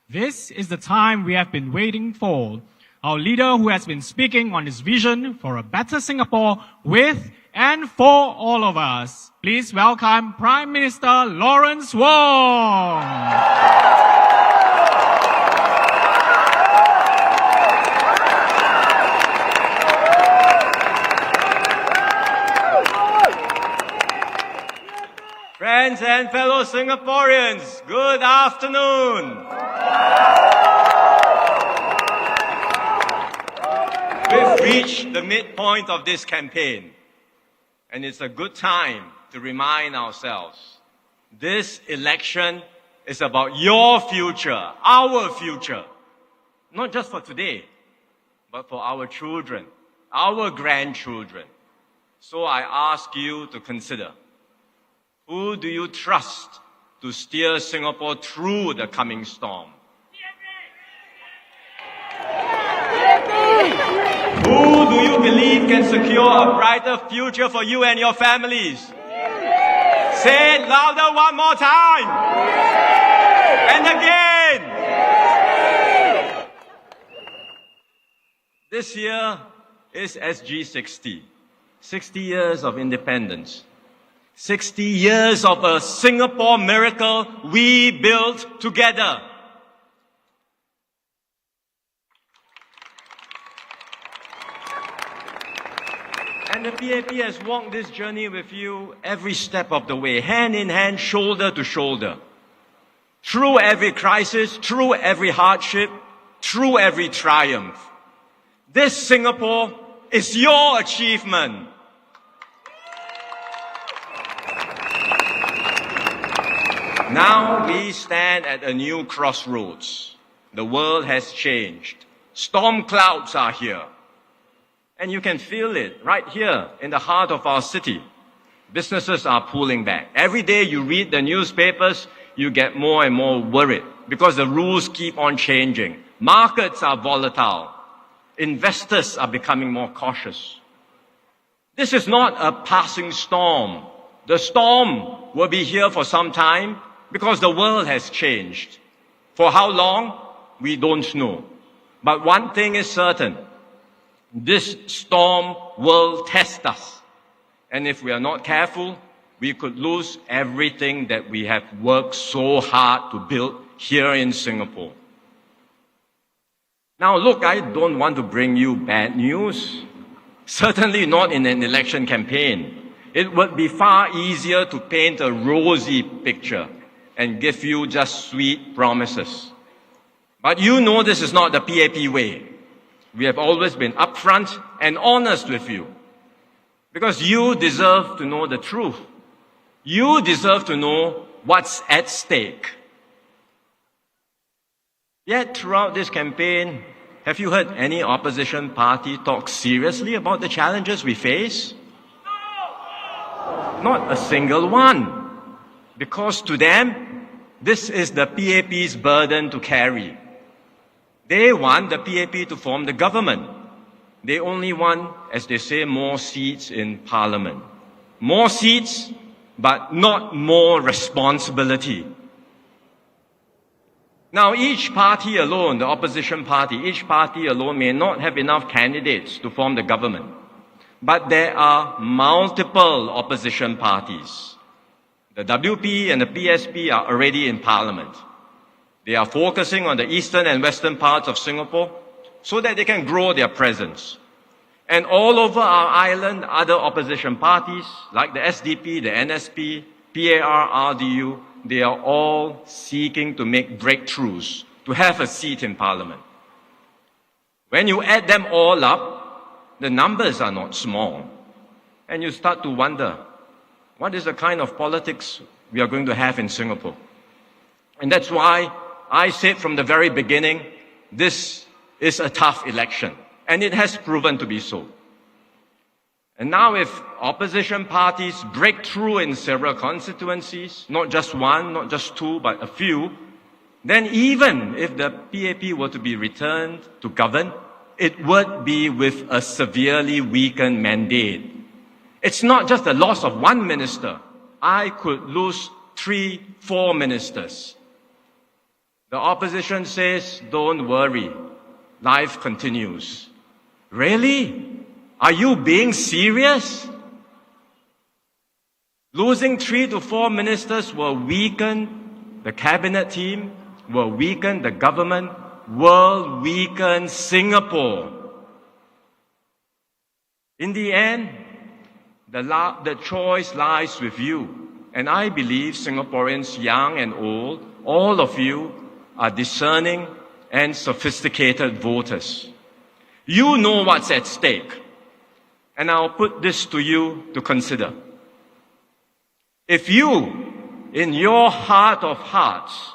[SPEAKER 1] this is the time we have been waiting for. Our leader who has been speaking on his vision for a better Singapore with and for all of us. Please welcome Prime Minister Lawrence Wong.
[SPEAKER 4] Friends and fellow Singaporeans, good afternoon. reached the midpoint of this campaign, and it's a good time to remind ourselves, this election is about your future, our future, not just for today, but for our children, our grandchildren. So I ask you to consider, who do you trust to steer Singapore through the coming storm? Who do you believe can secure a brighter future for you and your families? Say it louder one more time. And again. This year is SG60. 60 years of independence. 60 years of a Singapore miracle we built together. And the PAP has walked this journey with you every step of the way, hand in hand, shoulder to shoulder. Through every crisis, through every hardship, through every triumph. This Singapore is your achievement. Now we stand at a new crossroads. The world has changed. Storm clouds are here. And you can feel it right here in the heart of our city. Businesses are pulling back. Every day you read the newspapers, you get more and more worried because the rules keep on changing. Markets are volatile. Investors are becoming more cautious. This is not a passing storm. The storm will be here for some time because the world has changed. For how long? We don't know. But one thing is certain. This storm will test us. And if we are not careful, we could lose everything that we have worked so hard to build here in Singapore. Now look, I don't want to bring you bad news. Certainly not in an election campaign. It would be far easier to paint a rosy picture and give you just sweet promises. But you know this is not the PAP way. We have always been upfront and honest with you. Because you deserve to know the truth. You deserve to know what's at stake. Yet throughout this campaign, have you heard any opposition party talk seriously about the challenges we face? Not a single one. Because to them, this is the PAP's burden to carry. They want the PAP to form the government. They only want, as they say, more seats in Parliament. More seats, but not more responsibility. Now, each party alone, the opposition party, each party alone may not have enough candidates to form the government. But there are multiple opposition parties. The WP and the PSP are already in Parliament. They are focusing on the eastern and western parts of Singapore so that they can grow their presence. And all over our island, other opposition parties like the SDP, the NSP, PAR, RDU, they are all seeking to make breakthroughs to have a seat in Parliament. When you add them all up, the numbers are not small. And you start to wonder, what is the kind of politics we are going to have in Singapore? And that's why I said from the very beginning, this is a tough election. And it has proven to be so. And now if opposition parties break through in several constituencies, not just one, not just two, but a few, then even if the PAP were to be returned to govern, it would be with a severely weakened mandate. It's not just the loss of one minister. I could lose 3, 4 ministers. The opposition says, don't worry, life continues. Really? Are you being serious? Losing 3 to 4 ministers will weaken the cabinet team, will weaken the government, will weaken Singapore. In the end, the choice lies with you. And I believe Singaporeans, young and old, all of you are discerning and sophisticated voters. You know what's at stake. And I'll put this to you to consider. If you, in your heart of hearts,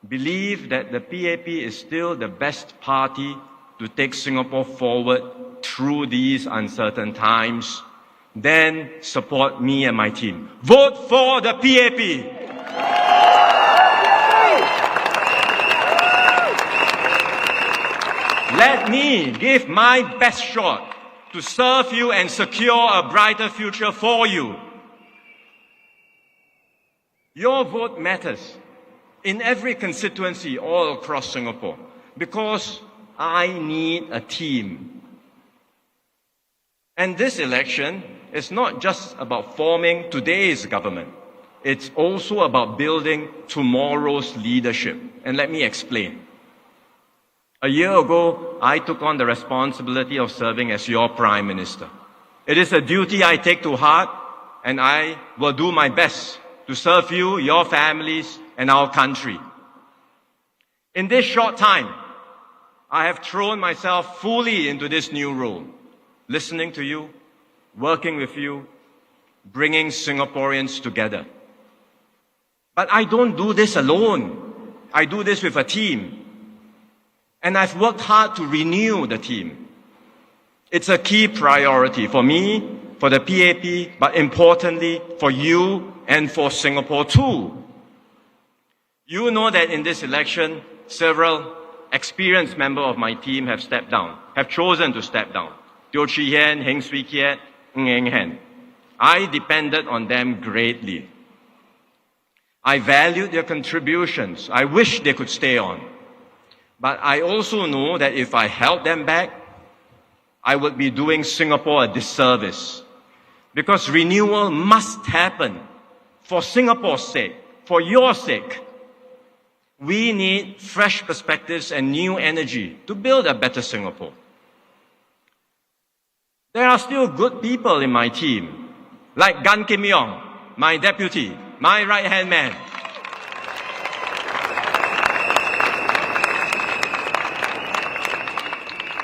[SPEAKER 4] believe that the PAP is still the best party to take Singapore forward through these uncertain times, then support me and my team. Vote for the PAP. Let me give my best shot to serve you and secure a brighter future for you. Your vote matters in every constituency all across Singapore because I need a team. And this election is not just about forming today's government. It's also about building tomorrow's leadership. And let me explain. A year ago, I took on the responsibility of serving as your Prime Minister. It is a duty I take to heart, and I will do my best to serve you, your families, and our country. In this short time, I have thrown myself fully into this new role, listening to you, working with you, bringing Singaporeans together. But I don't do this alone. I do this with a team. And I've worked hard to renew the team. It's a key priority for me, for the PAP, but importantly for you and for Singapore too. You know that in this election, several experienced members of my team have stepped down, have chosen to step down. Teo Chee Hean, Heng Swee Keat, Ng Eng Hen. I depended on them greatly. I valued their contributions. I wish they could stay on. But I also know that if I held them back, I would be doing Singapore a disservice. Because renewal must happen for Singapore's sake, for your sake. We need fresh perspectives and new energy to build a better Singapore. There are still good people in my team, like Gan Kim Yong, my deputy, my right-hand man.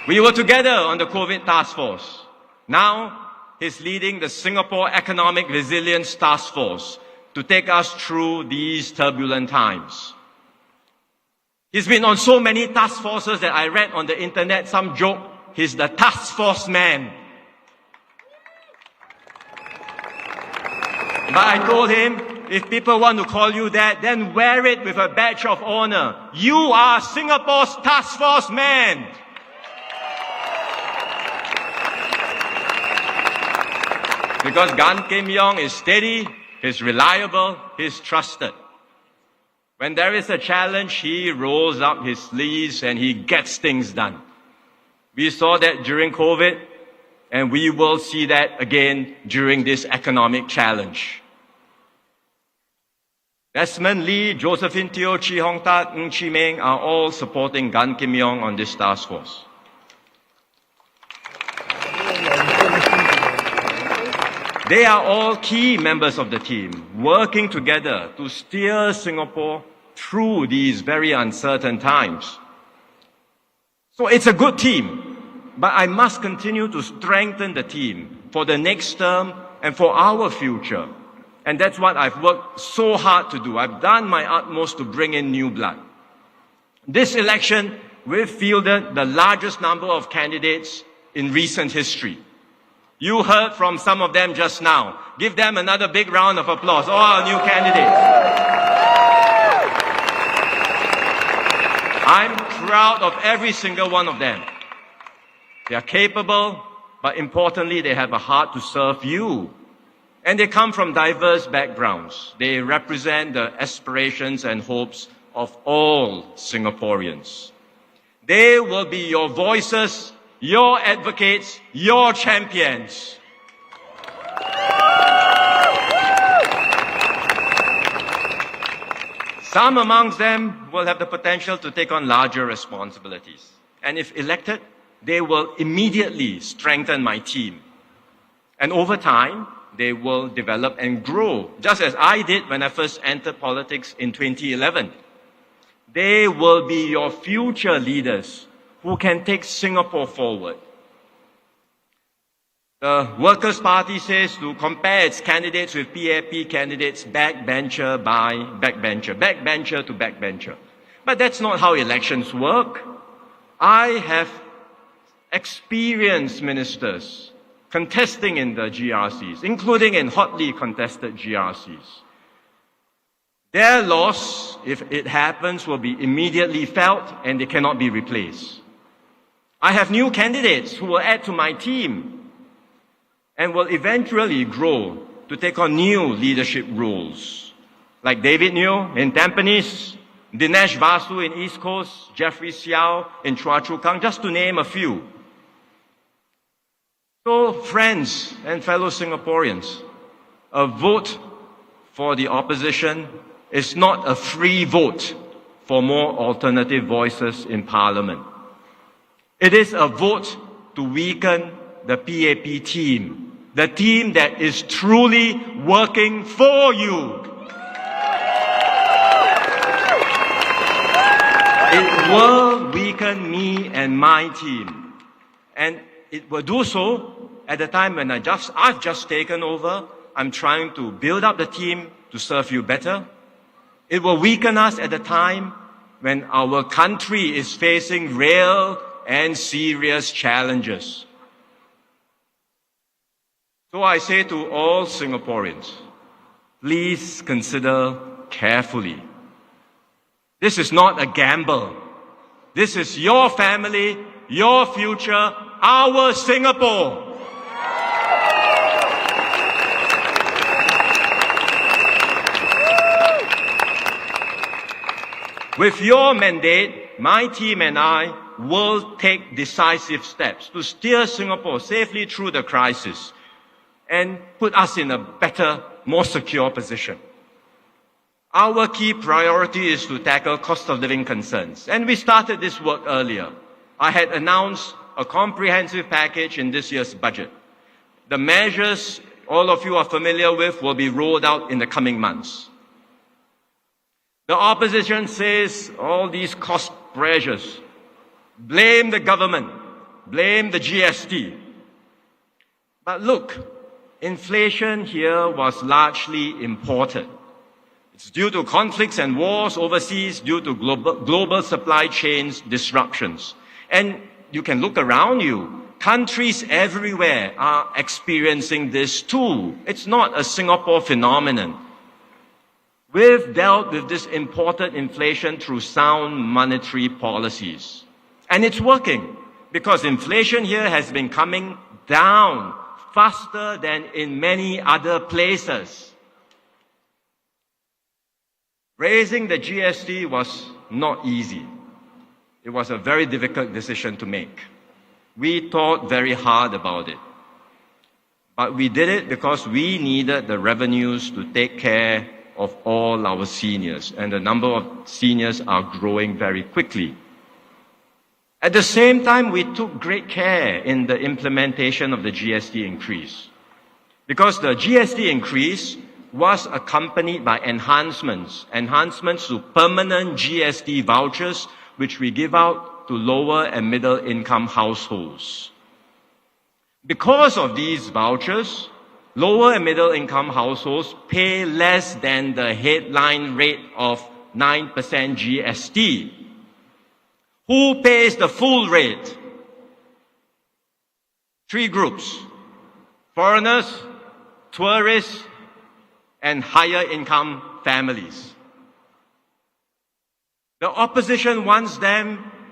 [SPEAKER 4] We were together on the COVID task force. Now, he's leading the Singapore Economic Resilience Task Force to take us through these turbulent times. He's been on so many task forces that I read on the internet some joke, he's the task force man. But I told him, if people want to call you that, then wear it with a badge of honor. You are Singapore's task force man. Because Gan Kim Yong is steady, he's reliable, he's trusted. When there is a challenge, he rolls up his sleeves and he gets things done. We saw that during COVID, and we will see that again during this economic challenge. Desmond Lee, Josephine Teo, Chee Hong Tat, Ng Chee Meng are all supporting Gan Kim Yong on this task force. They are all key members of the team, working together to steer Singapore through these very uncertain times. So it's a good team, but I must continue to strengthen the team for the next term and for our future. And that's what I've worked so hard to do. I've done my utmost to bring in new blood. This election, we've fielded the largest number of candidates in recent history. You heard from some of them just now. Give them another big round of applause, all our new candidates. I'm proud of every single one of them. They are capable, but importantly, they have a heart to serve you. And they come from diverse backgrounds. They represent the aspirations and hopes of all Singaporeans. They will be your voices, your advocates, your champions. Some amongst them will have the potential to take on larger responsibilities. And if elected, they will immediately strengthen my team. And over time, they will develop and grow, just as I did when I first entered politics in 2011. They will be your future leaders
[SPEAKER 11] who can take Singapore forward. The Workers' Party says to compare its candidates with PAP candidates backbencher by backbencher, backbencher to backbencher. But that's not how elections work. I have experienced ministers contesting in the GRCs, including in hotly contested GRCs. Their loss, if it happens, will be immediately felt and they cannot be replaced. I have new candidates who will add to my team and will eventually grow to take on new leadership roles, like David Neo in Tampines, Dinesh Vasu in East Coast, Jeffrey Xiao in Chua Chu Kang, just to name a few. So, friends and fellow Singaporeans, a vote for the opposition is not a free vote for more alternative voices in Parliament. It is a vote to weaken the PAP team, the team that is truly working for you. It will weaken me and my team. And it will do so at the time when I've just taken over. I'm trying to build up the team to serve you better. It will weaken us at the time when our country is facing real and serious challenges. So I say to all Singaporeans, please consider carefully. This is not a gamble. This is your family, your future, our Singapore. With your mandate, my team and I will take decisive steps to steer Singapore safely through the crisis and put us in a better, more secure position. Our key priority is to tackle cost of living concerns, and we started this work earlier. I had announced a comprehensive package in this year's budget. The measures all of you are familiar with will be rolled out in the coming months. The opposition says all these cost pressures, blame the government, blame the GST. But look, inflation here was largely imported. It's due to conflicts and wars overseas, due to global supply chains disruptions. And you can look around you. Countries everywhere are experiencing this too. It's not a Singapore phenomenon. We've dealt with this imported inflation through sound monetary policies. And it's working, because inflation here has been coming down faster than in many other places. Raising the GST was not easy. It was a very difficult decision to make. We thought very hard about it. But we did it because we needed the revenues to take care of all our seniors, and the number of seniors are growing very quickly. At the same time, we took great care in the implementation of the GST increase, because the GST increase was accompanied by enhancements to permanent GST vouchers, which we give out to lower and middle income households. Because of these vouchers, lower and middle income households pay less than the headline rate of 9% GST. Who pays the full rate? 3 groups: foreigners, tourists, and higher income families. The opposition wants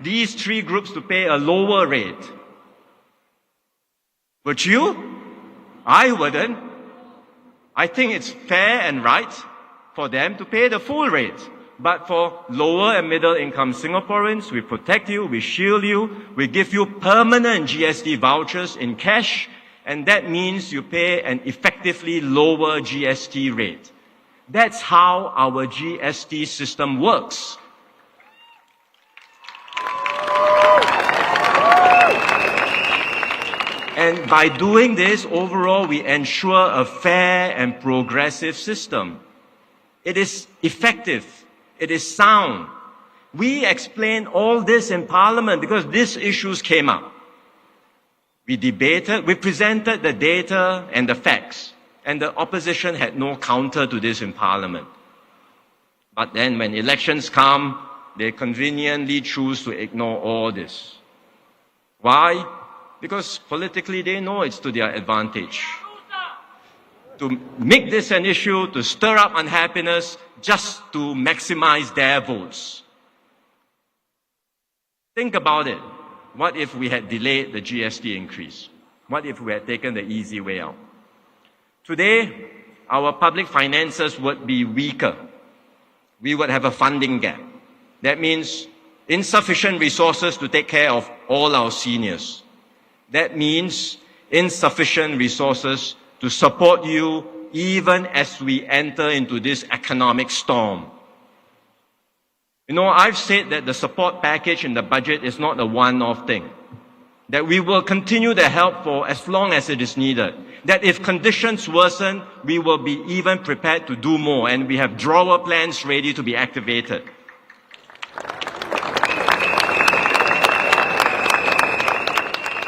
[SPEAKER 11] these 3 groups to pay a lower rate. Would you? I wouldn't. I think it's fair and right for them to pay the full rate. But for lower and middle income Singaporeans, we protect you, we shield you, we give you permanent GST vouchers in cash, and that means you pay an effectively lower GST rate. That's how our GST system works. And by doing this, overall, we ensure a fair and progressive system. It is effective. It is sound. We explained all this in Parliament because these issues came up. We debated, we presented the data and the facts, and the opposition had no counter to this in Parliament. But then when elections come, they conveniently choose to ignore all this. Why? Because politically they know it's to their advantage. To make this an issue, to stir up unhappiness, just to maximize their votes. Think about it. What if we had delayed the GST increase? What if we had taken the easy way out? Today, our public finances would be weaker. We would have a funding gap. That means insufficient resources to take care of all our seniors. That means insufficient resources to support you even as we enter into this economic storm. You know, I've said that the support package in the budget is not a one-off thing. That we will continue the help for as long as it is needed. That if conditions worsen, we will be even prepared to do more, and we have drawer plans ready to be activated.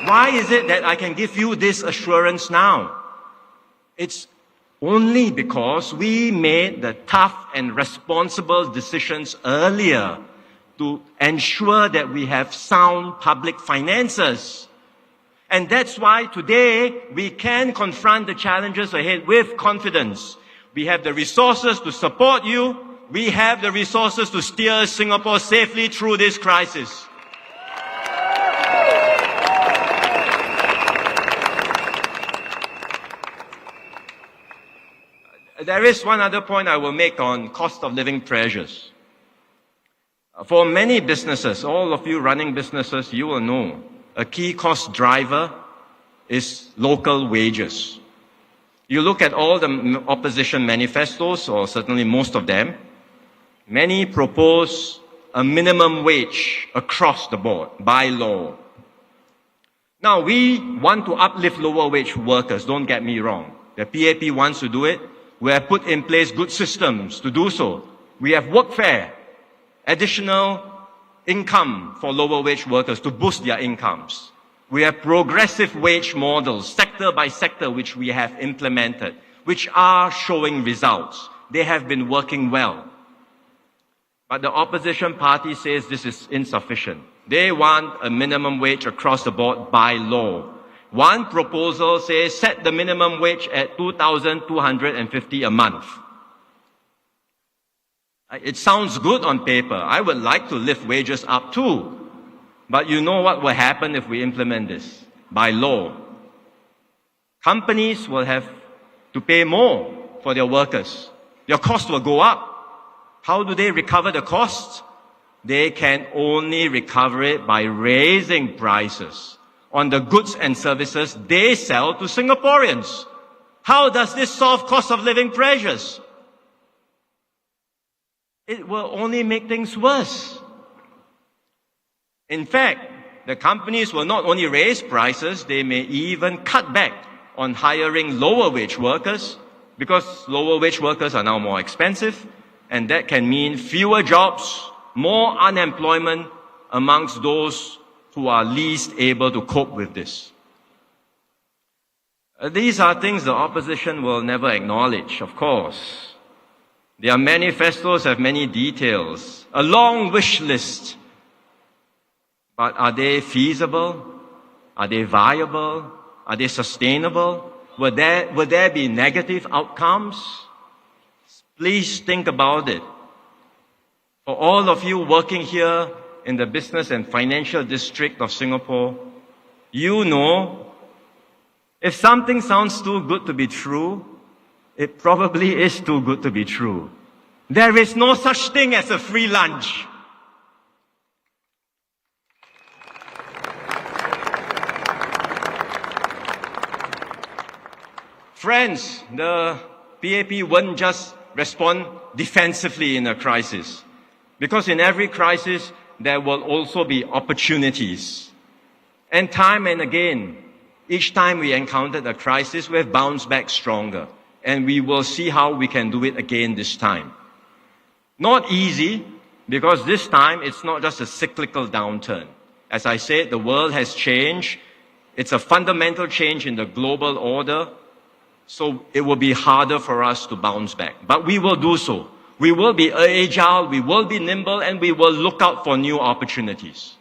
[SPEAKER 11] Why is it that I can give you this assurance now? It's only because we made the tough and responsible decisions earlier to ensure that we have sound public finances. And that's why today we can confront the challenges ahead with confidence. We have the resources to support you. We have the resources to steer Singapore safely through this crisis. There is one other point I will make on cost of living pressures. For many businesses, all of you running businesses, you will know, a key cost driver is local wages. You look at all the opposition manifestos, or certainly most of them, many propose a minimum wage across the board by law. Now, we want to uplift lower wage workers, don't get me wrong. The PAP wants to do it. We have put in place good systems to do so. We have workfare, additional income for lower wage workers to boost their incomes. We have progressive wage models, sector by sector, which we have implemented, which are showing results. They have been working well. But the opposition party says this is insufficient. They want a minimum wage across the board by law. One proposal says set the minimum wage at 2,250 a month. It sounds good on paper. I would like to lift wages up too. But you know what will happen if we implement this? By law. Companies will have to pay more for their workers. Their costs will go up. How do they recover the costs? They can only recover it by raising prices on the goods and services they sell to Singaporeans. How does this solve cost of living pressures? It will only make things worse. In fact, the companies will not only raise prices, they may even cut back on hiring lower wage workers, because lower wage workers are now more expensive, and that can mean fewer jobs, more unemployment amongst those who are least able to cope with this. These are things the opposition will never acknowledge, of course. Their manifestos have many details, a long wish list. But are they feasible? Are they viable? Are they sustainable? Would there be negative outcomes? Please think about it. For all of you working here in the business and financial district of Singapore, you know, if something sounds too good to be true, it probably is too good to be true. There is no such thing as a free lunch. Friends, the PAP won't just respond defensively in a crisis. Because in every crisis, there will also be opportunities. And time and again, each time we encountered a crisis, we have bounced back stronger. And we will see how we can do it again this time. Not easy, Because this time, it's not just a cyclical downturn. As I said, the world has changed. It's a fundamental change in the global order. So it will be harder for us to bounce back. But we will do so. We will be agile, we will be nimble, and we will look out for new opportunities.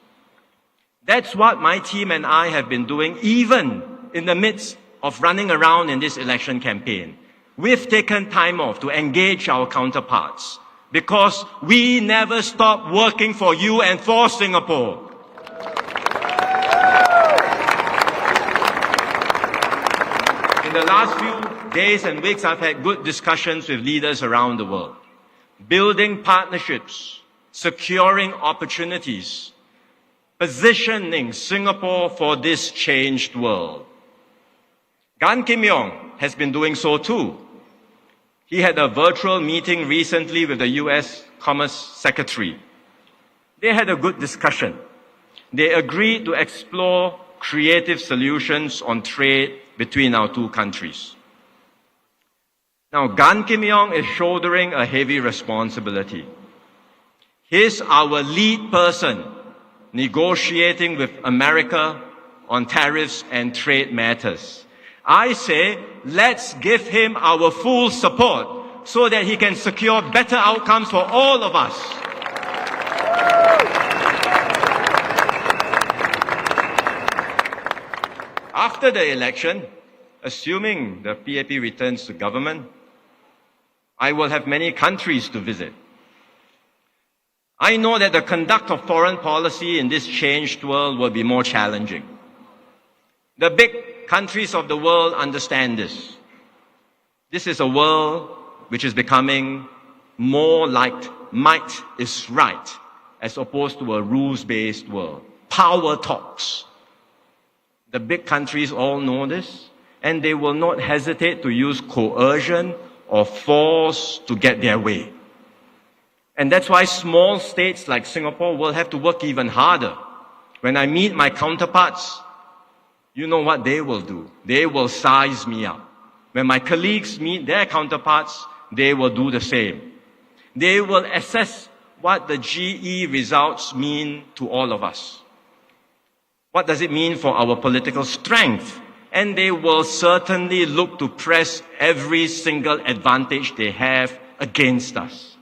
[SPEAKER 11] That's what my team and I have been doing, even in the midst of running around in this election campaign. We've taken time off to engage our counterparts because we never stop working for you and for Singapore. In the last few days and weeks, I've had good discussions with leaders around the world. Building partnerships, securing opportunities, positioning Singapore for this changed world. Gan Kim Yong has been doing so too. He had a virtual meeting recently with the US Commerce Secretary. They had a good discussion. They agreed to explore creative solutions on trade between our two countries. Now, Gan Kim Yong is shouldering a heavy responsibility. He's our lead person negotiating with America on tariffs and trade matters. I say, let's give him our full support so that he can secure better outcomes for all of us. After the election, assuming the PAP returns to government, I will have many countries to visit. I know that the conduct of foreign policy in this changed world will be more challenging. The big countries of the world understand this. This is a world which is becoming more like might is right as opposed to a rules-based world. Power talks. The big countries all know this, and they will not hesitate to use coercion or force to get their way. And that's why small states like Singapore will have to work even harder. When I meet my counterparts, you know what they will do. They will size me up. When my colleagues meet their counterparts, they will do the same. They will assess what the GE results mean to all of us. What does it mean for our political strength? And they will certainly look to press every single advantage they have against us.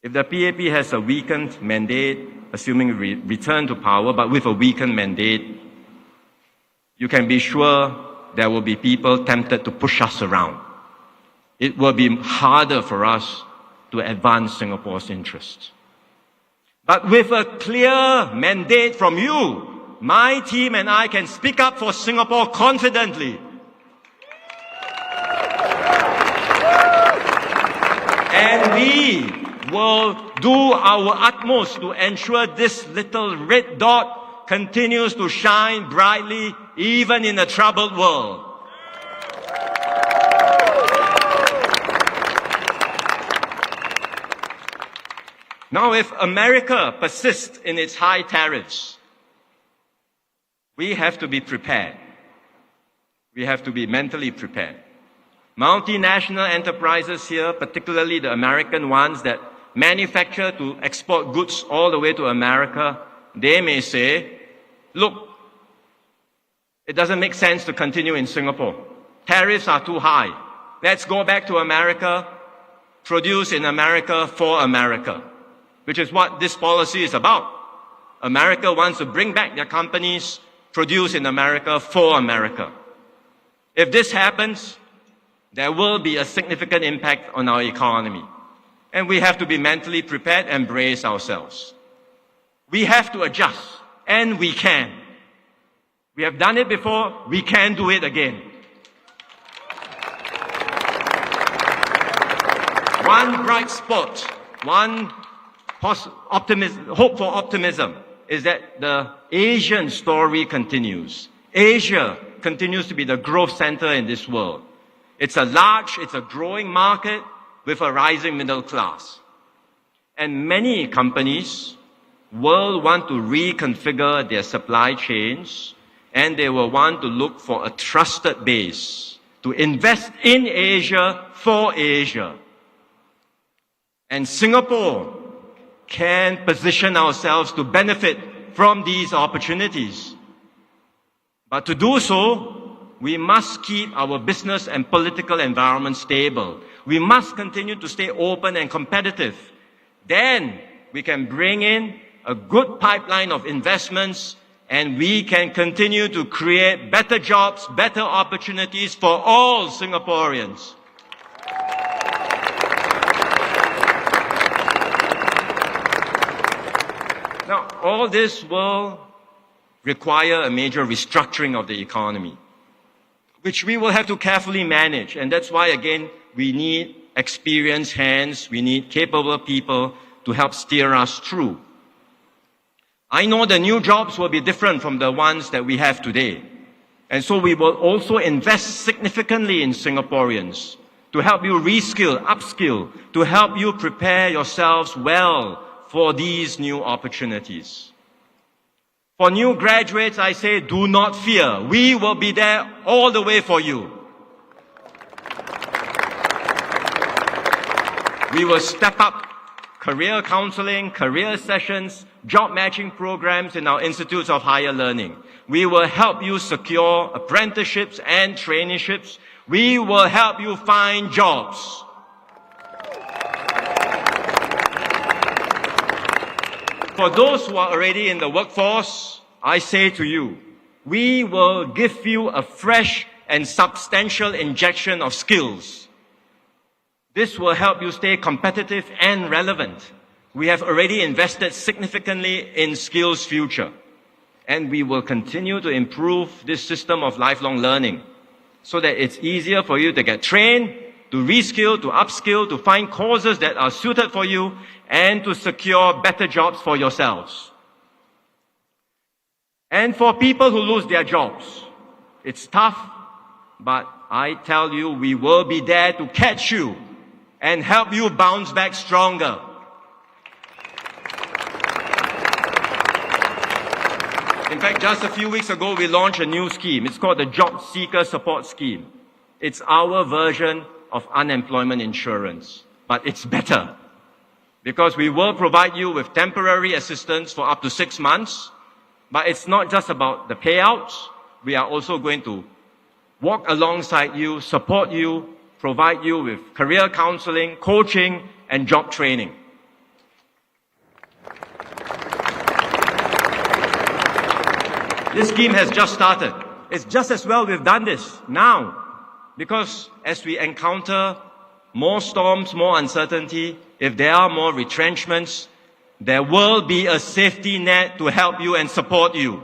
[SPEAKER 11] If the PAP has a weakened mandate, assuming return to power, but with a weakened mandate, you can be sure there will be people tempted to push us around. It will be harder for us to advance Singapore's interests. But with a clear mandate from you, my team and I can speak up for Singapore confidently. And we will do our utmost to ensure this little red dot continues to shine brightly even in a troubled world. Now, if America persists in its high tariffs, we have to be prepared. We have to be mentally prepared. Multinational enterprises here, particularly the American ones that manufacture to export goods all the way to America, they may say, look, it doesn't make sense to continue in Singapore. Tariffs are too high. Let's go back to America, produce in America for America, which is what this policy is about. America wants to bring back their companies, produce in America for America. If this happens, there will be a significant impact on our economy. And we have to be mentally prepared and brace ourselves. We have to adjust, and we can. We have done it before, we can do it again. One bright spot, one hope for optimism is that the Asian story continues. Asia continues to be the growth center in this world. It's a growing market with a rising middle class. And many companies will want to reconfigure their supply chains, and they will want to look for a trusted base to invest in Asia for Asia. And Singapore can position ourselves to benefit from these opportunities. But to do so, we must keep our business and political environment stable. We must continue to stay open and competitive. Then we can bring in a good pipeline of investments, and we can continue to create better jobs, better opportunities for all Singaporeans. Now, all this will require a major restructuring of the economy, which we will have to carefully manage. And that's why, again, we need experienced hands, we need capable people to help steer us through. I know the new jobs will be different from the ones that we have today. And so we will also invest significantly in Singaporeans to help you reskill, upskill, to help you prepare yourselves well for these new opportunities. For new graduates, I say, do not fear. We will be there all the way for you. We will step up career counseling, career sessions, job matching programs in our institutes of higher learning. We will help you secure apprenticeships and traineeships. We will help you find jobs. For those who are already in the workforce, I say to you, we will give you a fresh and substantial injection of skills. This will help you stay competitive and relevant. We have already invested significantly in Skills Future, and we will continue to improve this system of lifelong learning so that it's easier for you to get trained, to reskill, to upskill, to find courses that are suited for you, and to secure better jobs for yourselves. And for people who lose their jobs, it's tough, but I tell you, we will be there to catch you and help you bounce back stronger. In fact, just a few weeks ago, we launched a new scheme. It's called the Job Seeker Support Scheme. It's our version of unemployment insurance, but it's better because we will provide you with temporary assistance for up to 6 months, but it's not just about the payouts. We are also going to walk alongside you, support you, provide you with career counseling, coaching, and job training. This scheme has just started. It's just as well we've done this now, because as we encounter more storms, more uncertainty, if there are more retrenchments, there will be a safety net to help you and support you.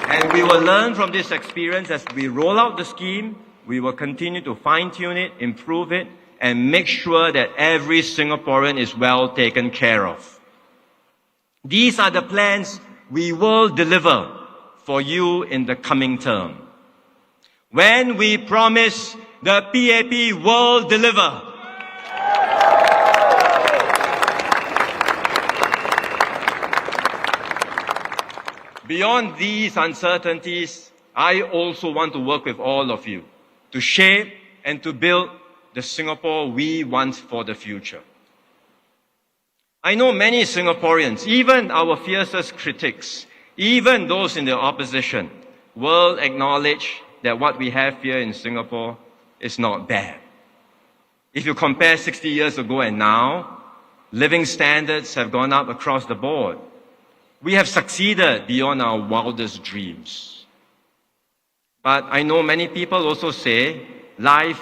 [SPEAKER 11] And we will learn from this experience as we roll out the scheme. We will continue to fine-tune it, improve it, and make sure that every Singaporean is well taken care of. These are the plans we will deliver for you in the coming term. When we promise, the PAP will deliver. Beyond these uncertainties, I also want to work with all of you to shape and to build the Singapore we want for the future. I know many Singaporeans, even our fiercest critics, even those in the opposition, will acknowledge that what we have here in Singapore is not bad. If you compare 60 years ago and now, living standards have gone up across the board. We have succeeded beyond our wildest dreams. But I know many people also say life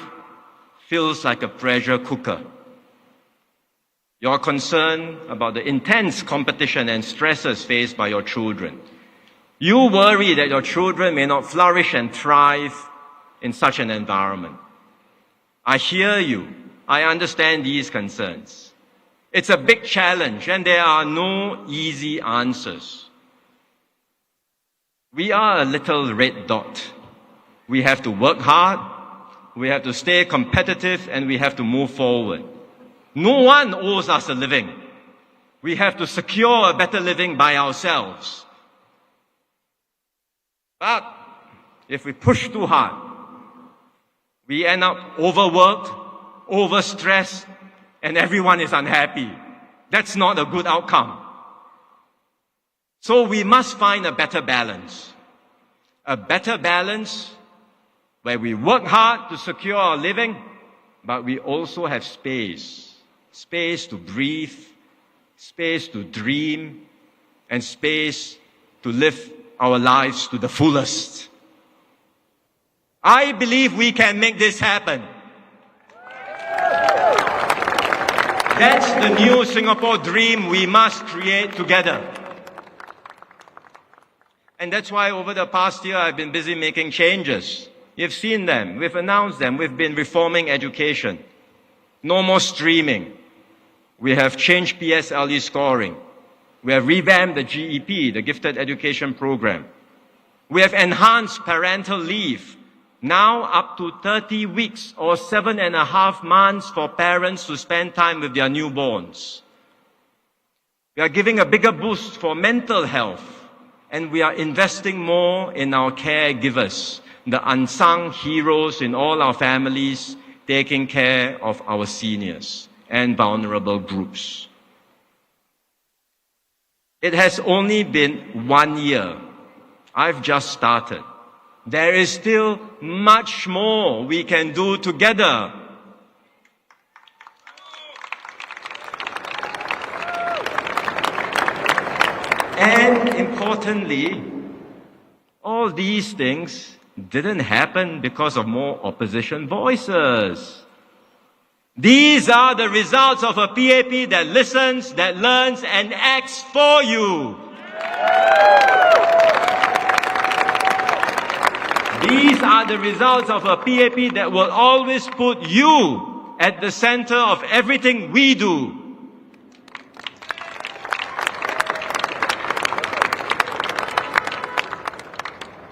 [SPEAKER 11] feels like a pressure cooker. You're concerned about the intense competition and stresses faced by your children. You worry that your children may not flourish and thrive in such an environment. I hear you. I understand these concerns. It's a big challenge, and there are no easy answers. We are a little red dot. We have to work hard, we have to stay competitive, and we have to move forward. No one owes us a living. We have to secure a better living by ourselves. But if we push too hard, we end up overworked, overstressed, and everyone is unhappy. That's not a good outcome. So we must find a better balance. A better balance where we work hard to secure our living, but we also have space. Space to breathe, space to dream, and space to live our lives to the fullest. I believe we can make this happen. That's the new Singapore dream we must create together. And that's why over the past year I've been busy making changes. You've seen them, we've announced them, we've been reforming education. No more streaming. We have changed PSLE scoring. We have revamped the GEP, the Gifted Education Program. We have enhanced parental leave, now up to 30 weeks or 7.5 months for parents to spend time with their newborns. We are giving a bigger boost for mental health, and we are investing more in our caregivers, the unsung heroes in all our families taking care of our seniors and vulnerable groups. It has only been 1 year. I've just started. There is still much more we can do together. And importantly, all these things didn't happen because of more opposition voices. These are the results of a PAP that listens, that learns, and acts for you. These are the results of a PAP that will always put you at the center of everything we do.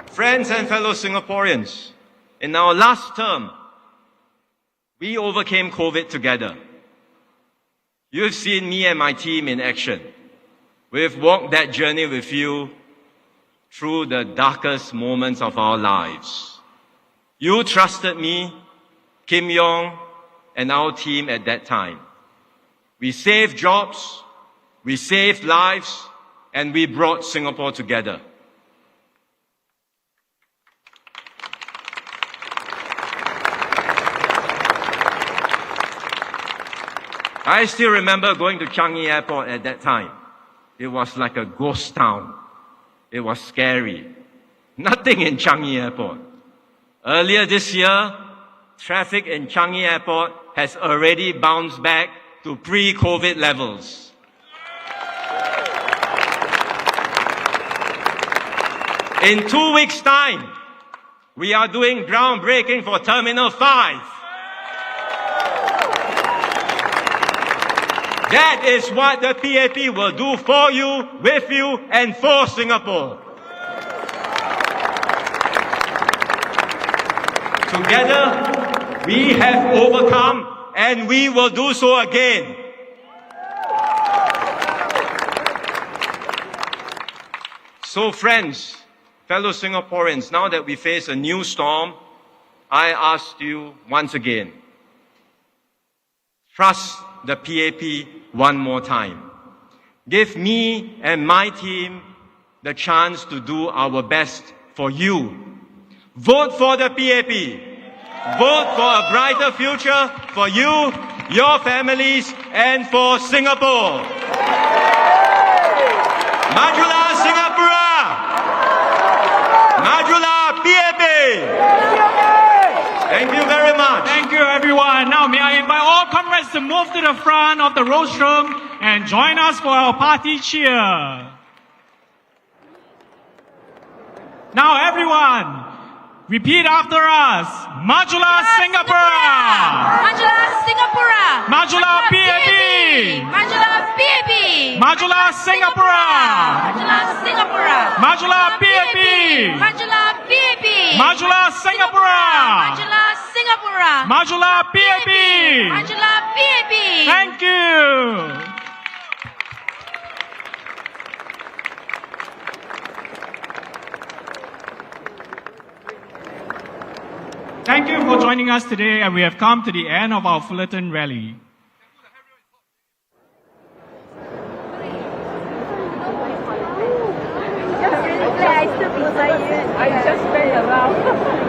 [SPEAKER 11] Friends and fellow Singaporeans, in our last term, we overcame COVID together. You've seen me and my team in action. We've walked that journey with you through the darkest moments of our lives. You trusted me, Kim Yong, and our team at that time. We saved jobs, we saved lives, and we brought Singapore together. I still remember going to Changi Airport at that time. It was like a ghost town. It was scary. Nothing in Changi Airport. Earlier this year, traffic in Changi Airport has already bounced back to pre-COVID levels. In 2 weeks' time, we are doing groundbreaking for Terminal 5. That is what the PAP will do for you, with you, and for Singapore. Together, we have overcome, and we will do so again. So friends, fellow Singaporeans, now that we face a new storm, I ask you once again, trust the PAP one more time. Give me and my team the chance to do our best for you. Vote for the PAP. Vote for a brighter future for you, your families, and for Singapore. Majulah Singapura! Majulah PAP! Thank you very much.
[SPEAKER 1] Thank you, everyone. Now, may I invite all comrades to move to the front of the rostrum and join us for our party cheer. Now, everyone, repeat after us. Majulah Singapura!
[SPEAKER 2] Majulah Singapura!
[SPEAKER 1] Majulah PAP!
[SPEAKER 2] Majulah PAP!
[SPEAKER 1] Majulah Singapura!
[SPEAKER 2] Majulah Singapura!
[SPEAKER 1] Majulah PAP!
[SPEAKER 2] Majulah PAP!
[SPEAKER 1] Majulah Singapura!
[SPEAKER 2] Majulah Singapura!
[SPEAKER 1] Majulah PAP!
[SPEAKER 2] Majulah PAP!
[SPEAKER 1] Thank you. Thank you for joining us today, and we have come to the end of our Fullerton Rally.
[SPEAKER 6] I still beside you. I just ran around.